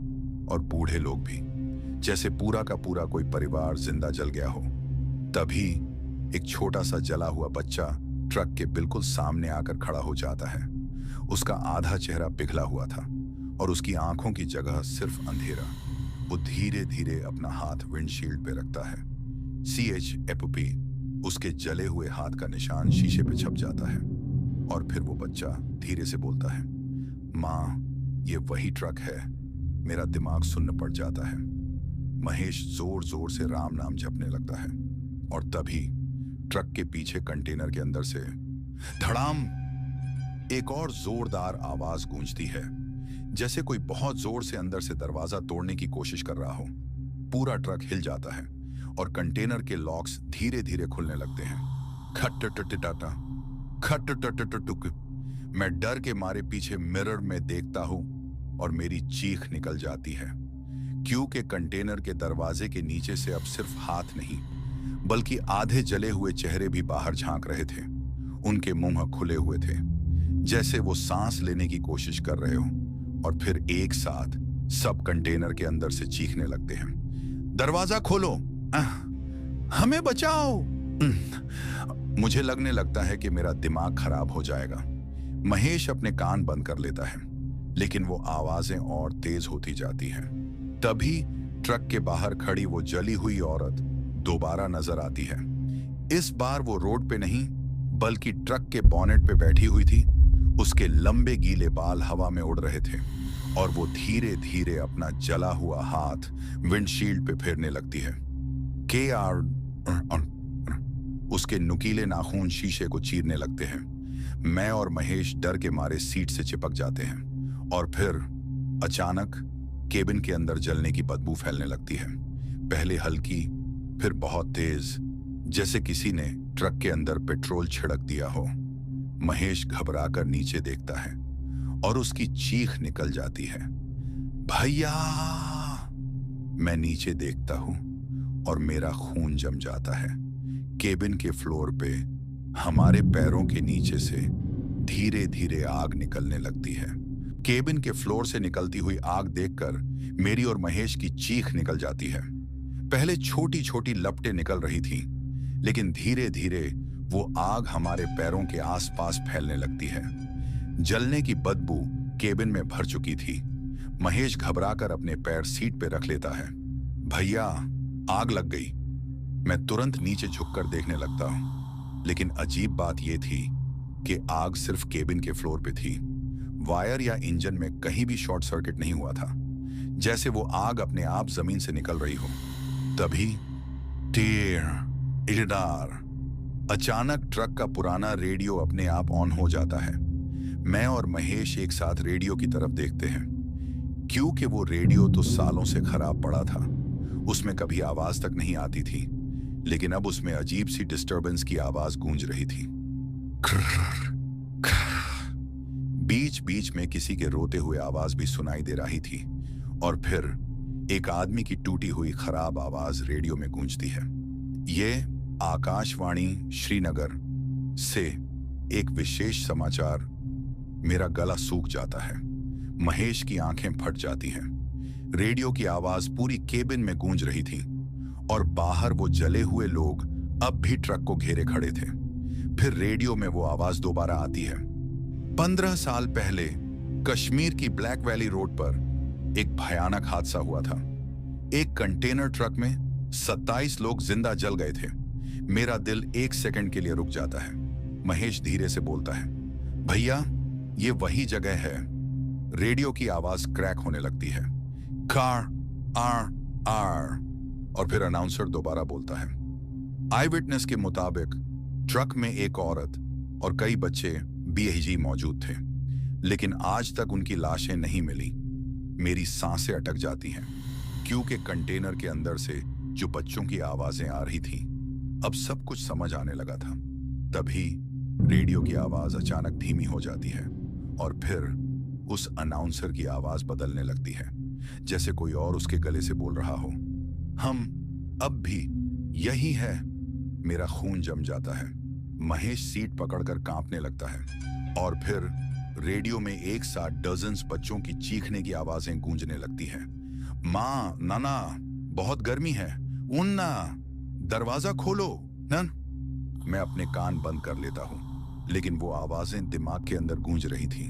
और बूढ़े लोग भी, जैसे पूरा का पूरा कोई परिवार जिंदा जल गया हो। तभी एक छोटा सा जला हुआ बच्चा ट्रक के बिल्कुल सामने आकर खड़ा हो जाता है। उसका आधा चेहरा पिघला हुआ था और उसकी आंखों की जगह सिर्फ अंधेरा। वो धीरे धीरे अपना हाथ विंडशील्ड पे रखता है। CHFP उसके जले हुए हाथ का निशान शीशे पे छप जाता है और फिर वो बच्चा धीरे से बोलता है, माँ ये वही ट्रक है। मेरा दिमाग सुन्न पड़ जाता है। महेश जोर जोर से राम नाम जपने लगता है और तभी ट्रक के पीछे कंटेनर के अंदर से धड़ाम एक और जोरदार आवाज गूंजती है, जैसे कोई बहुत जोर से अंदर से दरवाजा तोड़ने की कोशिश कर रहा हो। पूरा ट्रक हिल जाता है और कंटेनर के लॉक्स धीरे धीरे खुलने लगते हैं। खट टाटा खट टुक। मैं डर के मारे पीछे मिरर में देखता हूं और मेरी चीख निकल जाती है, क्योंकि कंटेनर के दरवाजे के नीचे से अब सिर्फ हाथ नहीं बल्कि आधे जले हुए चेहरे भी बाहर झांक रहे थे। उनके मुंह खुले हुए थे, जैसे वो सांस लेने की कोशिश कर रहे हो, और फिर एक साथ सब कंटेनर के अंदर से चीखने लगते हैं, दरवाजा खोलो, हमें बचाओ। मुझे लगने लगता है कि मेरा दिमाग खराब हो जाएगा। महेश अपने कान बंद कर लेता है, लेकिन वो आवाजें और तेज होती जाती हैं। तभी ट्रक के बाहर खड़ी वो जली हुई औरत दोबारा नजर आती है। इस बार वो रोड पे नहीं बल्कि ट्रक के बॉनेट पे बैठी हुई थी। उसके लंबे गीले बाल हवा में उड़ रहे थे और वो धीरे धीरे अपना जला हुआ हाथ विंडशील्ड पे फेरने लगती है। उसके नुकीले नाखून शीशे को चीरने लगते हैं। मैं और महेश डर के मारे सीट से चिपक जाते हैं और फिर अचानक केबिन के अंदर जलने की बदबू फैलने लगती है। पहले हल्की, फिर बहुत तेज, जैसे किसी ने ट्रक के अंदर पेट्रोल छिड़क दिया हो। महेश घबराकर नीचे देखता है और उसकी चीख निकल जाती है, भैया। मैं नीचे देखता हूं और मेरा खून जम जाता है। केबिन के फ्लोर पे हमारे पैरों के नीचे से धीरे धीरे आग निकलने लगती है। केबिन के फ्लोर से निकलती हुई आग देखकर मेरी और महेश की चीख निकल जाती है। पहले छोटी छोटी लपटें निकल रही थीं, लेकिन धीरे धीरे वो आग हमारे पैरों के आसपास फैलने लगती है। जलने की बदबू केबिन में भर चुकी थी। महेश घबराकर अपने पैर सीट पे रख लेता है। भैया, आग लग गई। मैं तुरंत नीचे झुककर देखने लगता हूं, लेकिन अजीब बात यह थी कि आग सिर्फ केबिन के फ्लोर पे थी। वायर या इंजन में कहीं भी शॉर्ट सर्किट नहीं हुआ था, जैसे वो आग अपने आप जमीन से निकल रही हो। तभी टीर अचानक ट्रक का पुराना रेडियो अपने आप ऑन हो जाता है। मैं और महेश एक साथ रेडियो की तरफ देखते हैं, क्योंकि वो रेडियो तो सालों से खराब पड़ा था। उसमें कभी आवाज तक नहीं आती थी, लेकिन अब उसमें अजीब सी डिस्टरबेंस की आवाज गूंज रही थी। बीच बीच में किसी के रोते हुए आवाज भी सुनाई दे रही थी, और फिर एक आदमी की टूटी हुई खराब आवाज रेडियो में गूंजती है। ये आकाशवाणी श्रीनगर से एक विशेष समाचार। मेरा गला सूख जाता है, महेश की आंखें फट जाती हैं। रेडियो की आवाज पूरी केबिन में गूंज रही थी, और बाहर वो जले हुए लोग अब भी ट्रक को घेरे खड़े थे। फिर रेडियो में वो आवाज दोबारा आती है। 15 साल पहले कश्मीर की ब्लैक वैली रोड पर एक भयानक हादसा हुआ था। एक कंटेनर ट्रक में 27 लोग जिंदा जल गए थे। मेरा दिल एक सेकंड के लिए रुक जाता है। महेश धीरे से बोलता है, भैया, ये वही जगह है। रेडियो की आवाज क्रैक होने लगती है, कार आर आर, और फिर अनाउंसर दोबारा बोलता है, आई विटनेस के मुताबिक ट्रक में एक औरत और कई बच्चे बेहिजी मौजूद थे, लेकिन आज तक उनकी लाशें नहीं मिली। मेरी सांसें अटक जाती हैं, क्योंकि कंटेनर के अंदर से जो बच्चों की आवाजें आ रही थीं, अब सब कुछ समझ आने लगा था। तभी रेडियो की आवाज अचानक धीमी हो जाती है, और फिर उस अनाउंसर की आवाज बदलने लगती है, जैसे कोई और उसके गले से बोल रहा हो, हम अब भी यही है। मेरा खून जम जाता है। महेश सीट पकड़कर कांपने लगता है, और फिर रेडियो में एक साथ डजन्स बच्चों की चीखने की आवाजें गूंजने लगती हैं। माँ, नाना, बहुत गर्मी है, उन्ना, दरवाजा खोलो नन। मैं अपने कान बंद कर लेता हूं, लेकिन वो आवाजें दिमाग के अंदर गूंज रही थीं।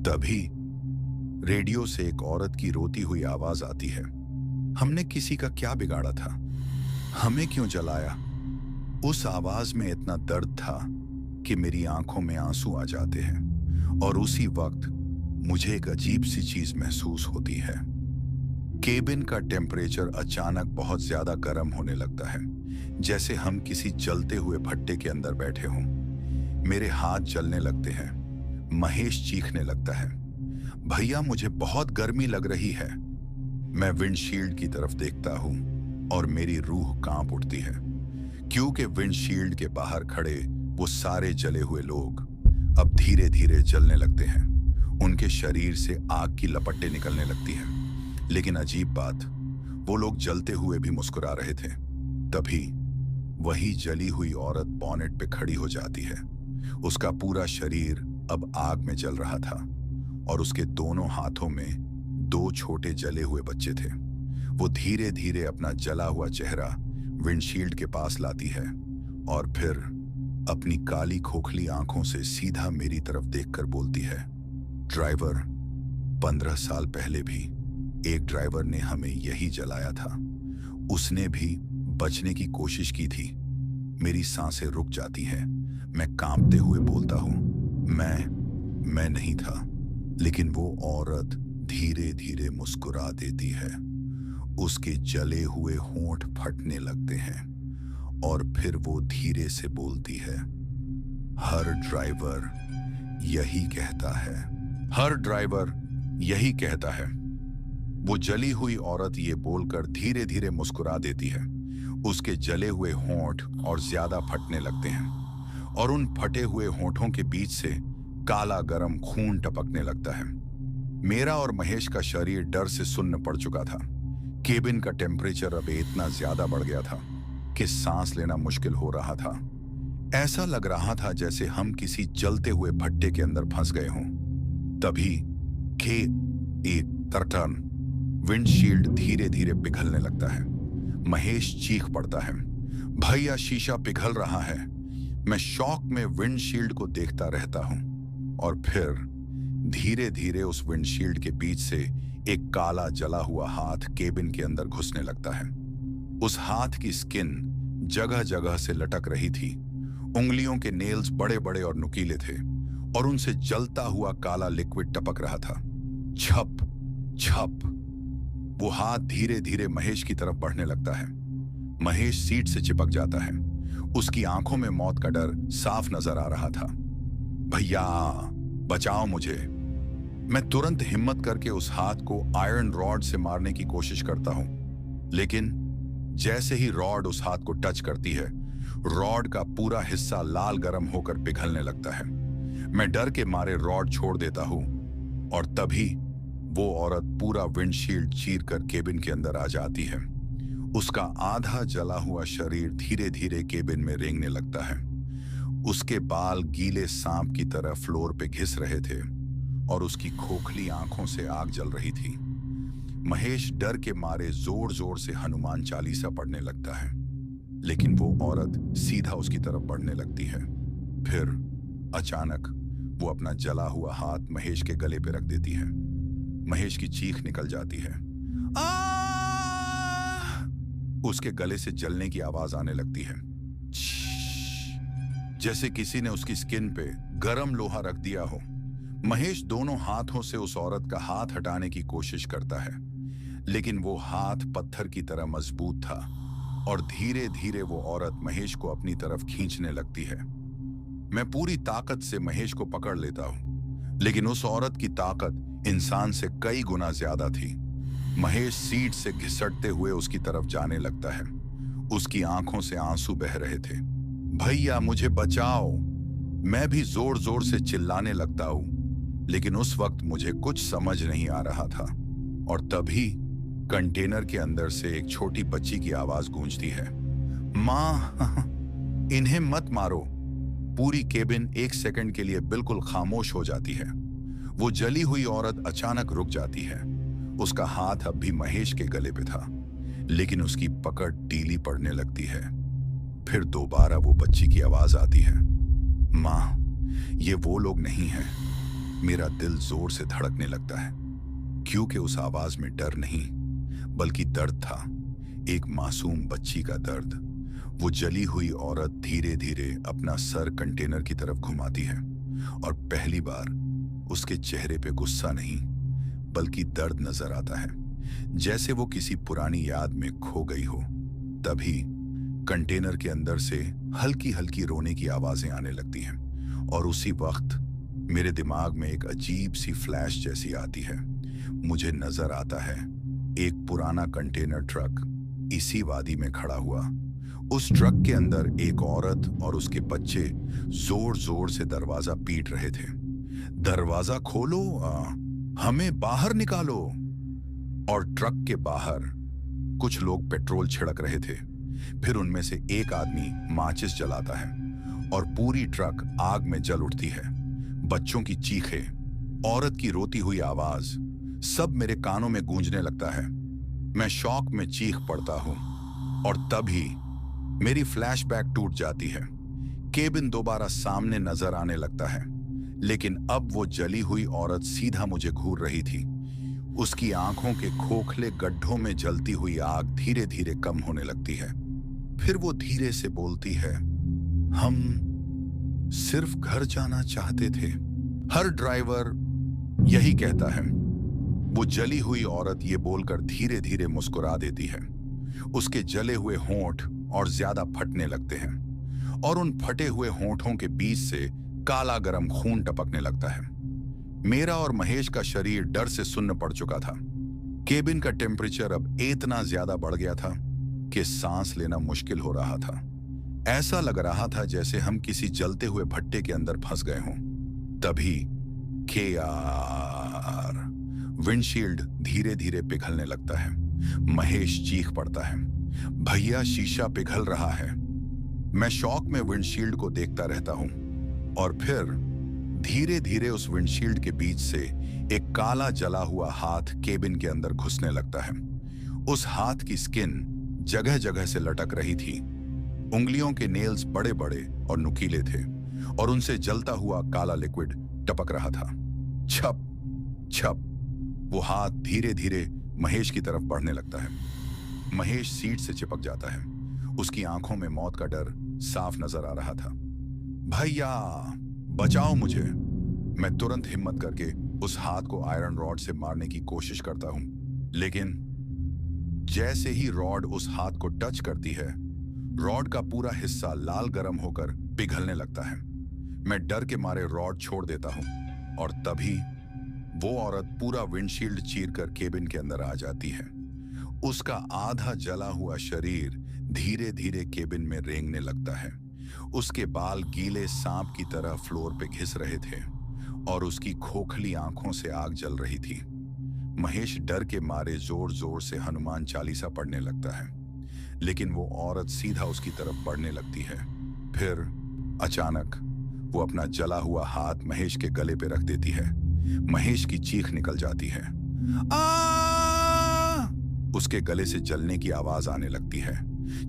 तभी रेडियो से एक औरत की रोती हुई आवाज आती है, हमने किसी का क्या बिगाड़ा था, हमें क्यों जलाया। उस आवाज में इतना दर्द था कि मेरी आंखों में आंसू आ जाते हैं, और उसी वक्त मुझे एक अजीब सी चीज महसूस होती है। केबिन का टेम्परेचर अचानक बहुत ज्यादा गर्म होने लगता है, जैसे हम किसी जलते हुए भट्टे के अंदर बैठे हों। मेरे हाथ जलने लगते हैं। महेश चीखने लगता है, भैया, मुझे बहुत गर्मी लग रही है। मैं विंडशील्ड की तरफ देखता हूं और मेरी रूह कांप उठती है, क्योंकि विंडशील्ड के बाहर खड़े वो सारे जले हुए लोग अब धीरे धीरे जलने लगते हैं। उनके शरीर से आग की लपटें निकलने लगती हैं, लेकिन अजीब बात, वो लोग जलते हुए भी मुस्कुरा रहे थे। तभी वही जली हुई औरत बॉनेट पे खड़ी हो जाती है। उसका पूरा शरीर अब आग में जल रहा था, और उसके दोनों हाथों में 2 छोटे जले हुए बच्चे थे। वो धीरे धीरे अपना जला हुआ चेहरा विंडशील्ड के पास लाती है, और फिर अपनी काली खोखली आंखों से सीधा मेरी तरफ देखकर बोलती है, ड्राइवर, 15 साल पहले भी एक ड्राइवर ने हमें यही जलाया था। उसने भी बचने की कोशिश की थी। मेरी सांसें रुक जाती हैं। मैं कांपते हुए बोलता हूं, मैं नहीं था। लेकिन वो औरत धीरे धीरे मुस्कुरा देती है। उसके जले हुए होंठ फटने लगते हैं, और फिर वो धीरे से बोलती है, हर ड्राइवर यही कहता है, हर ड्राइवर यही कहता है। वो जली हुई औरत ये बोलकर धीरे धीरे मुस्कुरा देती है। उसके जले हुए होंठ और ज्यादा फटने लगते हैं और उन फटे हुए होंठों के बीच से काला गरम खून टपकने लगता है। मेरा और महेश का शरीर डर से सुन्न पड़ चुका था। केबिन का टेम्परेचर अब इतना ज्यादा बढ़ गया था कि सांस लेना मुश्किल हो रहा था। ऐसा लग रहा था जैसे हम किसी जलते हुए भट्टे के अंदर फंस गए हों। तभी के एक तरटन विंडशील्ड धीरे धीरे पिघलने लगता है। महेश चीख पड़ता है, भैया शीशा पिघल रहा है। मैं शॉक में विंडशील्ड को देखता रहता हूं और फिर धीरे धीरे उस विंडशील्ड के बीच से एक काला जला हुआ हाथ केबिन के अंदर घुसने लगता है। उस हाथ की स्किन जगह जगह से लटक रही थी। उंगलियों के नेल्स बड़े बड़े और नुकीले थे और उनसे जलता हुआ काला लिक्विड टपक रहा था। छप छप वो हाथ धीरे धीरे महेश की तरफ बढ़ने लगता है। महेश सीट से चिपक जाता है। उसकी आंखों में मौत का डर साफ नजर आ रहा था। भैया बचाओ मुझे। मैं तुरंत हिम्मत करके उस हाथ को आयरन रॉड से मारने की कोशिश करता हूं, लेकिन जैसे ही रॉड उस हाथ को टच करती है, रॉड का पूरा हिस्सा लाल गरम होकर पिघलने लगता है। मैं डर के मारे रॉड छोड़ देता हूं और तभी वो औरत पूरा विंडशील्ड चीर कर केबिन के अंदर आ जाती है। उसका आधा जला हुआ शरीर धीरे धीरे केबिन में रेंगने लगता है। उसके बाल गीले सांप की तरह फ्लोर पे घिस रहे थे और उसकी खोखली आंखों से आग जल रही थी। महेश डर के मारे जोर जोर से हनुमान चालीसा पढ़ने लगता है, लेकिन वो औरत सीधा उसकी तरफ बढ़ने लगती है। फिर अचानक वो अपना जला हुआ हाथ महेश के गले पे रख देती है। महेश की चीख निकल जाती है। उसके गले से जलने की आवाज आने लगती है, जैसे किसी ने उसकी स्किन पे गरम लोहा रख दिया हो। महेश दोनों हाथों से उस औरत का हाथ हटाने की कोशिश करता है, लेकिन वो हाथ पत्थर की तरह मजबूत था और धीरे धीरे वो औरत महेश को अपनी तरफ खींचने लगती है। मैं पूरी ताकत से महेश को पकड़ लेता हूं, लेकिन उस औरत की ताकत इंसान से कई गुना ज्यादा थी। महेश सीट से घिसटते हुए उसकी तरफ जाने लगता है। उसकी आंखों से आंसू बह रहे थे। भैया मुझे बचाओ। मैं भी जोर जोर से चिल्लाने लगता हूं, लेकिन उस वक्त मुझे कुछ समझ नहीं आ रहा था। और तभी कंटेनर के अंदर से एक छोटी बच्ची की आवाज गूंजती है, माँ इन्हें मत मारो। पूरी केबिन एक सेकंड के लिए बिल्कुल खामोश हो जाती है। वो जली हुई औरत अचानक रुक जाती है। उसका हाथ अब भी महेश के गले पे था, लेकिन उसकी पकड़ ढीली पड़ने लगती है। फिर दोबारा वो बच्ची की आवाज आती है, माँ ये वो लोग नहीं हैं। मेरा दिल जोर से धड़कने लगता है, क्योंकि उस आवाज में डर नहीं बल्कि दर्द था, एक मासूम बच्ची का दर्द। वो जली हुई औरत धीरे धीरे अपना सर कंटेनर की तरफ घुमाती है और पहली बार उसके चेहरे पे गुस्सा नहीं बल्कि दर्द नजर आता है, जैसे वो किसी पुरानी याद में खो गई हो। तभी कंटेनर के अंदर से हल्की हल्की रोने की आवाजें आने लगती हैं और उसी वक्त मेरे दिमाग में एक अजीब सी फ्लैश जैसी आती है। मुझे नजर आता है एक पुराना कंटेनर ट्रक इसी वादी में खड़ा हुआ। उस ट्रक के अंदर एक औरत और उसके बच्चे जोर जोर से दरवाजा पीट रहे थे, दरवाजा खोलो, हमें बाहर निकालो। और ट्रक के बाहर कुछ लोग पेट्रोल छिड़क रहे थे। फिर उनमें से एक आदमी माचिस जलाता है और पूरी ट्रक आग में जल उठती है। बच्चों की चीखें, औरत की रोती हुई आवाज, सब मेरे कानों में गूंजने लगता है। मैं शॉक में चीख पड़ता हूं और तभी मेरी फ्लैशबैक टूट जाती है। केबिन दोबारा सामने नजर आने लगता है, लेकिन अब वो जली हुई औरत सीधा मुझे घूर रही थी। उसकी आंखों के खोखले गड्ढों में जलती हुई आग धीरे धीरे कम होने लगती है। फिर वो धीरे से बोलती है, हम सिर्फ घर जाना चाहते थे। हर ड्राइवर यही कहता है। वो जली हुई औरत ये बोलकर धीरे धीरे मुस्कुरा देती है। उसके जले हुए होंठ और ज्यादा फटने लगते हैं और उन फटे हुए होंठों के बीच से काला गरम खून टपकने लगता है। मेरा और महेश का शरीर डर से सुन्न पड़ चुका था। केबिन का टेम्परेचर अब इतना ज्यादा बढ़ गया था कि सांस लेना मुश्किल हो रहा था। ऐसा लग रहा था जैसे हम किसी जलते हुए भट्टे के अंदर फंस गए हों। तभी केआर विंडशील्ड धीरे धीरे पिघलने लगता है। महेश चीख पड़ता है, भैया शीशा पिघल रहा है। मैं शॉक में विंडशील्ड को देखता रहता हूं और फिर धीरे धीरे उस विंडशील्ड के बीच से एक काला जला हुआ हाथ केबिन के अंदर घुसने लगता है। उस हाथ की स्किन जगह जगह से लटक रही थी। उंगलियों के नेल्स बड़े बड़े और नुकीले थे और उनसे जलता हुआ काला लिक्विड टपक रहा था। छप छप वो हाथ धीरे धीरे महेश की तरफ बढ़ने लगता है। महेश सीट से चिपक जाता है। उसकी आंखों में मौत का डर साफ नजर आ रहा था। भैया बचाओ मुझे। मैं तुरंत हिम्मत करके उस हाथ को आयरन रॉड से मारने की कोशिश करता हूं, लेकिन जैसे ही रॉड उस हाथ को टच करती है, रॉड का पूरा हिस्सा लाल गरम होकर पिघलने लगता है। मैं डर के मारे रॉड छोड़ देता हूं और तभी वो औरत पूरा विंडशील्ड चीरकर केबिन के अंदर आ जाती है। उसका आधा जला हुआ शरीर धीरे धीरे केबिन में रेंगने लगता है। उसके बाल गीले सांप की तरह फ्लोर पे घिस रहे थे और उसकी खोखली आंखों से आग जल रही थी। महेश डर के मारे जोर जोर से हनुमान चालीसा पढ़ने लगता है, लेकिन वो औरत सीधा उसकी तरफ बढ़ने लगती है। फिर अचानक वो अपना जला हुआ हाथ महेश के गले पे रख देती है। महेश की चीख निकल जाती है। आ! उसके गले से जलने की आवाज आने लगती है।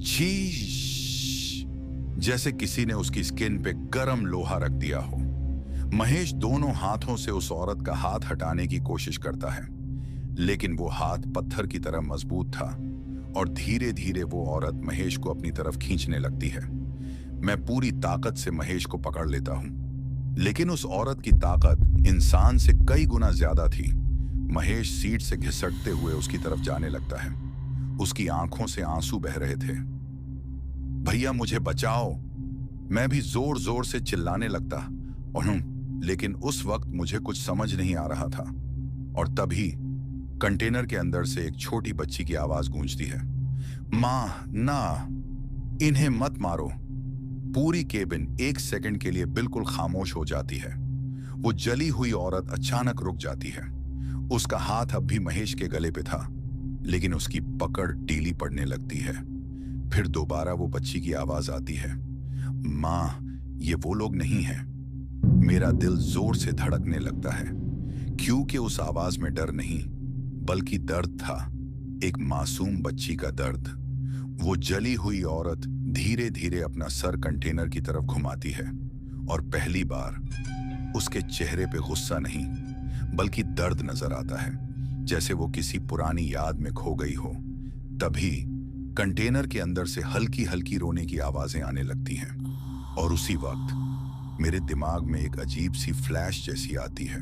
शीश! जैसे किसी ने उसकी स्किन पे गरम लोहा रख दिया हो। महेश दोनों हाथों से उस औरत का हाथ हटाने की कोशिश करता है, लेकिन वो हाथ पत्थर की तरह मजबूत था और धीरे धीरे वो औरत महेश को अपनी तरफ खींचने लगती है। मैं पूरी ताकत से महेश को पकड़ लेता हूं, लेकिन उस औरत की ताकत इंसान से कई गुना ज्यादा थी। महेश सीट से घिसटते हुए उसकी तरफ जाने लगता है। उसकी आंखों से आंसू बह रहे थे। भैया मुझे बचाओ। मैं भी जोर जोर से चिल्लाने लगता लेकिन उस वक्त मुझे कुछ समझ नहीं आ रहा था। और तभी कंटेनर के अंदर से एक छोटी बच्ची की आवाज गूंजती है। मां ना, इन्हें मत मारो। पूरी केबिन एक सेकंड के लिए बिल्कुल खामोश हो जाती है। वो जली हुई औरत अचानक रुक जाती है। उसका हाथ अब भी महेश के गले पे था, लेकिन उसकी पकड़ ढीली पड़ने लगती है। फिर दोबारा वो बच्ची की आवाज आती है, मां, ये वो लोग नहीं हैं। मेरा दिल जोर से धड़कने लगता है, क्योंकि उस आवाज में डर नहीं बल्कि दर्द था, एक मासूम बच्ची का दर्द। वो जली हुई औरत धीरे धीरे अपना सर कंटेनर की तरफ घुमाती है और पहली बार उसके चेहरे पे गुस्सा नहीं बल्कि दर्द नजर आता है, जैसे वो किसी पुरानी याद में खो गई हो। तभी कंटेनर के अंदर से हल्की हल्की रोने की आवाजें आने लगती हैं और उसी वक्त मेरे दिमाग में एक अजीब सी फ्लैश जैसी आती है।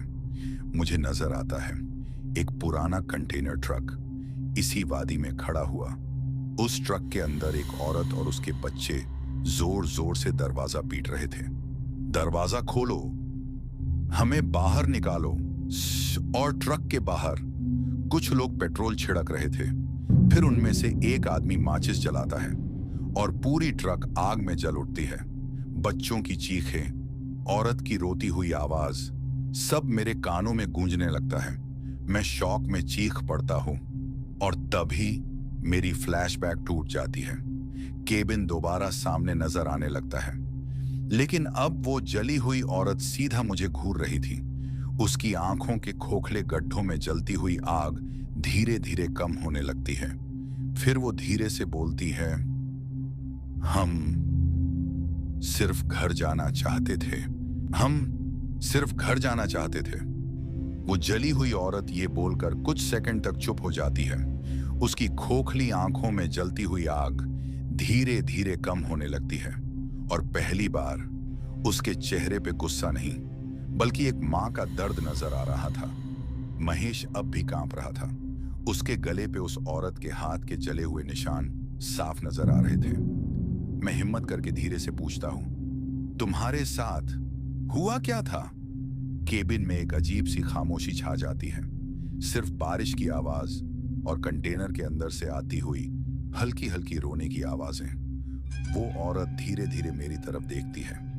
मुझे नजर आता है एक पुराना कंटेनर ट्रक इसी वादी में खड़ा हुआ। उस ट्रक के अंदर एक औरत और उसके बच्चे जोर जोर से दरवाजा पीट रहे थे। दरवाजा खोलो, हमें बाहर निकालो। और ट्रक के बाहर कुछ लोग पेट्रोल छिड़क रहे थे। फिर उनमें से एक आदमी माचिस जलाता है और पूरी ट्रक आग में जल उठती है। बच्चों की चीखें, औरत की रोती हुई आवाज, सब मेरे कानों में गूंजने लगता है। मैं शौक में चीख पड़ता हूं और तभी मेरी फ्लैशबैक टूट जाती है। केबिन दोबारा सामने नजर आने लगता है, लेकिन अब वो जली हुई औरत सीधा मुझे घूर रही थी। उसकी आंखों के खोखले गड्ढों में जलती हुई आग धीरे धीरे कम होने लगती है। फिर वो धीरे से बोलती है, हम सिर्फ घर जाना चाहते थे। हम सिर्फ घर जाना चाहते थे। वो जली हुई औरत ये बोलकर कुछ सेकंड तक चुप हो जाती है। उसकी खोखली आंखों में जलती हुई आग धीरे धीरे कम होने लगती है और पहली बार उसके चेहरे पे गुस्सा नहीं बल्कि एक मां का दर्द नजर आ रहा था। महेश अब भी कांप रहा था। उसके गले पे उस औरत के हाथ के जले हुए निशान साफ नजर आ रहे थे। मैं हिम्मत करके धीरे से पूछता हूं, तुम्हारे साथ हुआ क्या था? केबिन में एक अजीब सी खामोशी छा जाती है। सिर्फ बारिश की आवाज और कंटेनर के अंदर से आती हुई हल्की हल्की रोने की आवाजें। वो औरत धीरे धीरे मेरी तरफ देखती है,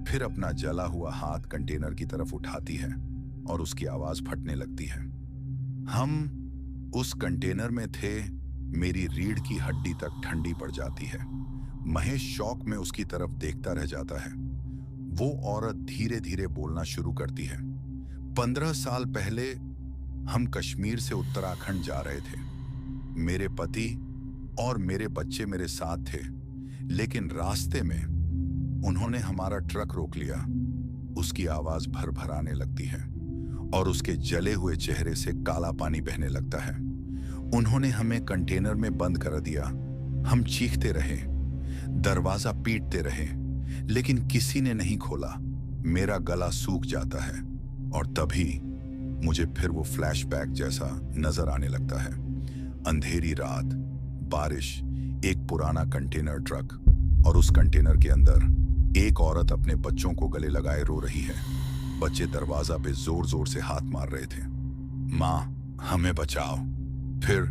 फिर अपना जला हुआ हाथ कंटेनर की तरफ उठाती है और उसकी आवाज फटने लगती है। हम उस कंटेनर में थे, मेरी रीढ़ की हड्डी तक ठंडी पड़ जाती है। महेश शौक में उसकी तरफ देखता रह जाता है। वो औरत धीरे धीरे बोलना शुरू करती है। 15 साल पहले हम कश्मीर से उत्तराखंड जा रहे थे। मेरे पति और मेरे बच्चे मेरे साथ थे, लेकिन रास्ते में उन्होंने हमारा ट्रक रोक लिया। उसकी आवाज भरभराने लगती है और उसके जले हुए चेहरे से काला पानी बहने लगता है। उन्होंने हमें कंटेनर में बंद कर दिया। हम चीखते रहे, दरवाजा पीटते रहे, लेकिन किसी ने नहीं खोला। मेरा गला सूख जाता है और तभी मुझे फिर वो फ्लैशबैक जैसा नजर आने लगता है। अंधेरी रात, बारिश, एक पुराना कंटेनर ट्रक और उस कंटेनर के अंदर एक औरत अपने बच्चों को गले लगाए रो रही है। बच्चे दरवाजा पे जोर जोर से हाथ मार रहे थे। माँ, हमें बचाओ। फिर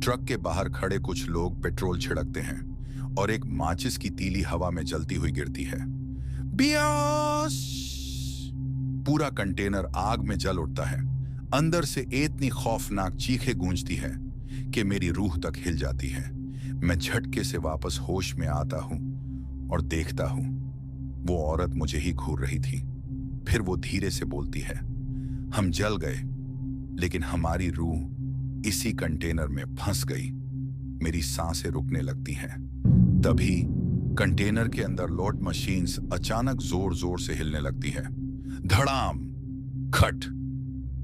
ट्रक के बाहर खड़े कुछ लोग पेट्रोल छिड़कते हैं और एक माचिस की तीली हवा में जलती हुई गिरती है। बियास! पूरा कंटेनर आग में जल उठता है। अंदर से इतनी खौफनाक चीखें गूंजती है कि मेरी रूह तक हिल जाती है। मैं झटके से वापस होश में आता हूं और देखता हूं वो औरत मुझे ही घूर रही थी। फिर वो धीरे से बोलती है, हम जल गए, लेकिन हमारी रूह इसी कंटेनर में फंस गई। मेरी सांसें रुकने लगती हैं। तभी कंटेनर के अंदर लोड मशीन्स अचानक जोर जोर से हिलने लगती है। धड़ाम, खट,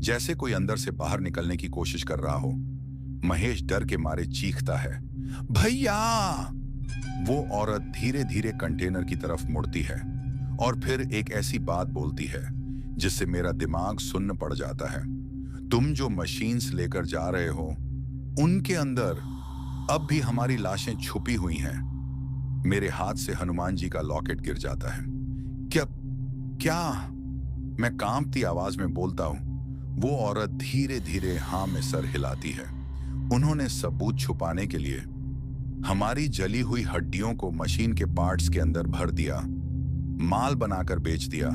जैसे कोई अंदर से बाहर निकलने की कोशिश कर रहा हो। महेश डर के मारे चीखता है, भैया! वो औरत धीरे धीरे कंटेनर की तरफ मुड़ती है और फिर एक ऐसी बात बोलती है जिससे मेरा दिमाग सुन्न पड़ जाता है। तुम जो मशीन्स लेकर जा रहे हो, उनके अंदर अब भी हमारी लाशें छुपी हुई हैं। मेरे हाथ से हनुमान जी का लॉकेट गिर जाता है। क्या? मैं कांपती आवाज में बोलता हूं। वो औरत धीरे धीरे हाँ में सर हिलाती है। उन्होंने सबूत छुपाने के लिए हमारी जली हुई हड्डियों को मशीन के पार्ट्स के अंदर भर दिया, माल बनाकर बेच दिया।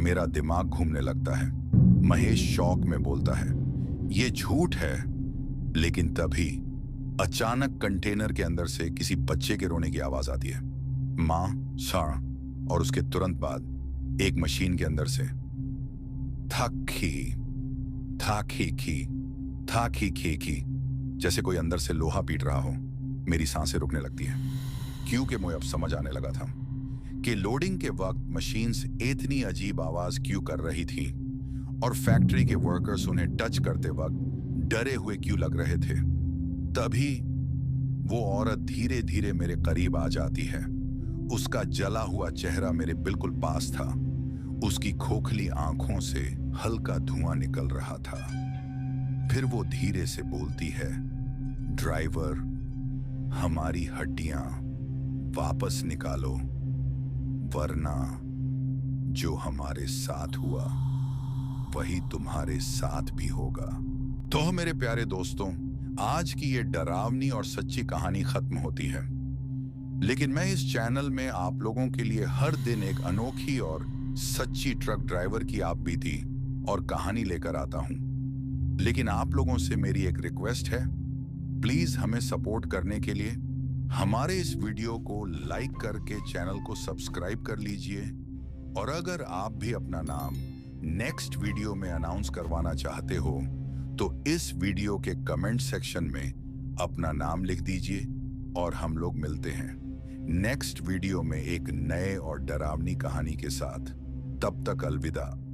मेरा दिमाग घूमने लगता है। महेश शौक में बोलता है, ये झूठ है। लेकिन तभी अचानक कंटेनर के अंदर से किसी बच्चे के रोने की आवाज आती है। मां, सर, और उसके तुरंत बाद एक मशीन के अंदर से थाकी, जैसे कोई अंदर से लोहा पीट रहा हो। मेरी सांसें रुकने लगती हैं, क्योंकि मुझे अब समझ आने लगा था कि लोडिंग के वक्त मशीन्स इतनी अजीब आवाज क्यों कर रही थी और फैक्ट्री के वर्कर्स उन्हें टच करते वक्त डरे हुए क्यों लग रहे थे। तभी वो औरत धीरे धीरे मेरे करीब आ जाती है। उसका जला हुआ चेहरा मेरे बिल्कुल पास था। उसकी खोखली आंखों से हल्का धुआं निकल रहा था। फिर वो धीरे से बोलती है, ड्राइवर, हमारी हड्डियां वापस निकालो, वरना जो हमारे साथ हुआ वही तुम्हारे साथ भी होगा। तो मेरे प्यारे दोस्तों, आज की ये डरावनी और सच्ची कहानी खत्म होती है, लेकिन मैं इस चैनल में आप लोगों के लिए हर दिन एक अनोखी और सच्ची ट्रक ड्राइवर की आप बीती और कहानी लेकर आता हूं। लेकिन आप लोगों से मेरी एक रिक्वेस्ट है, प्लीज हमें सपोर्ट करने के लिए हमारे इस वीडियो को लाइक करके चैनल को सब्सक्राइब कर लीजिए। और अगर आप भी अपना नाम नेक्स्ट वीडियो में अनाउंस करवाना चाहते हो तो इस वीडियो के कमेंट सेक्शन में अपना नाम लिख दीजिए और हम लोग मिलते हैं नेक्स्ट वीडियो में एक नए और डरावनी कहानी के साथ। तब तक अलविदा।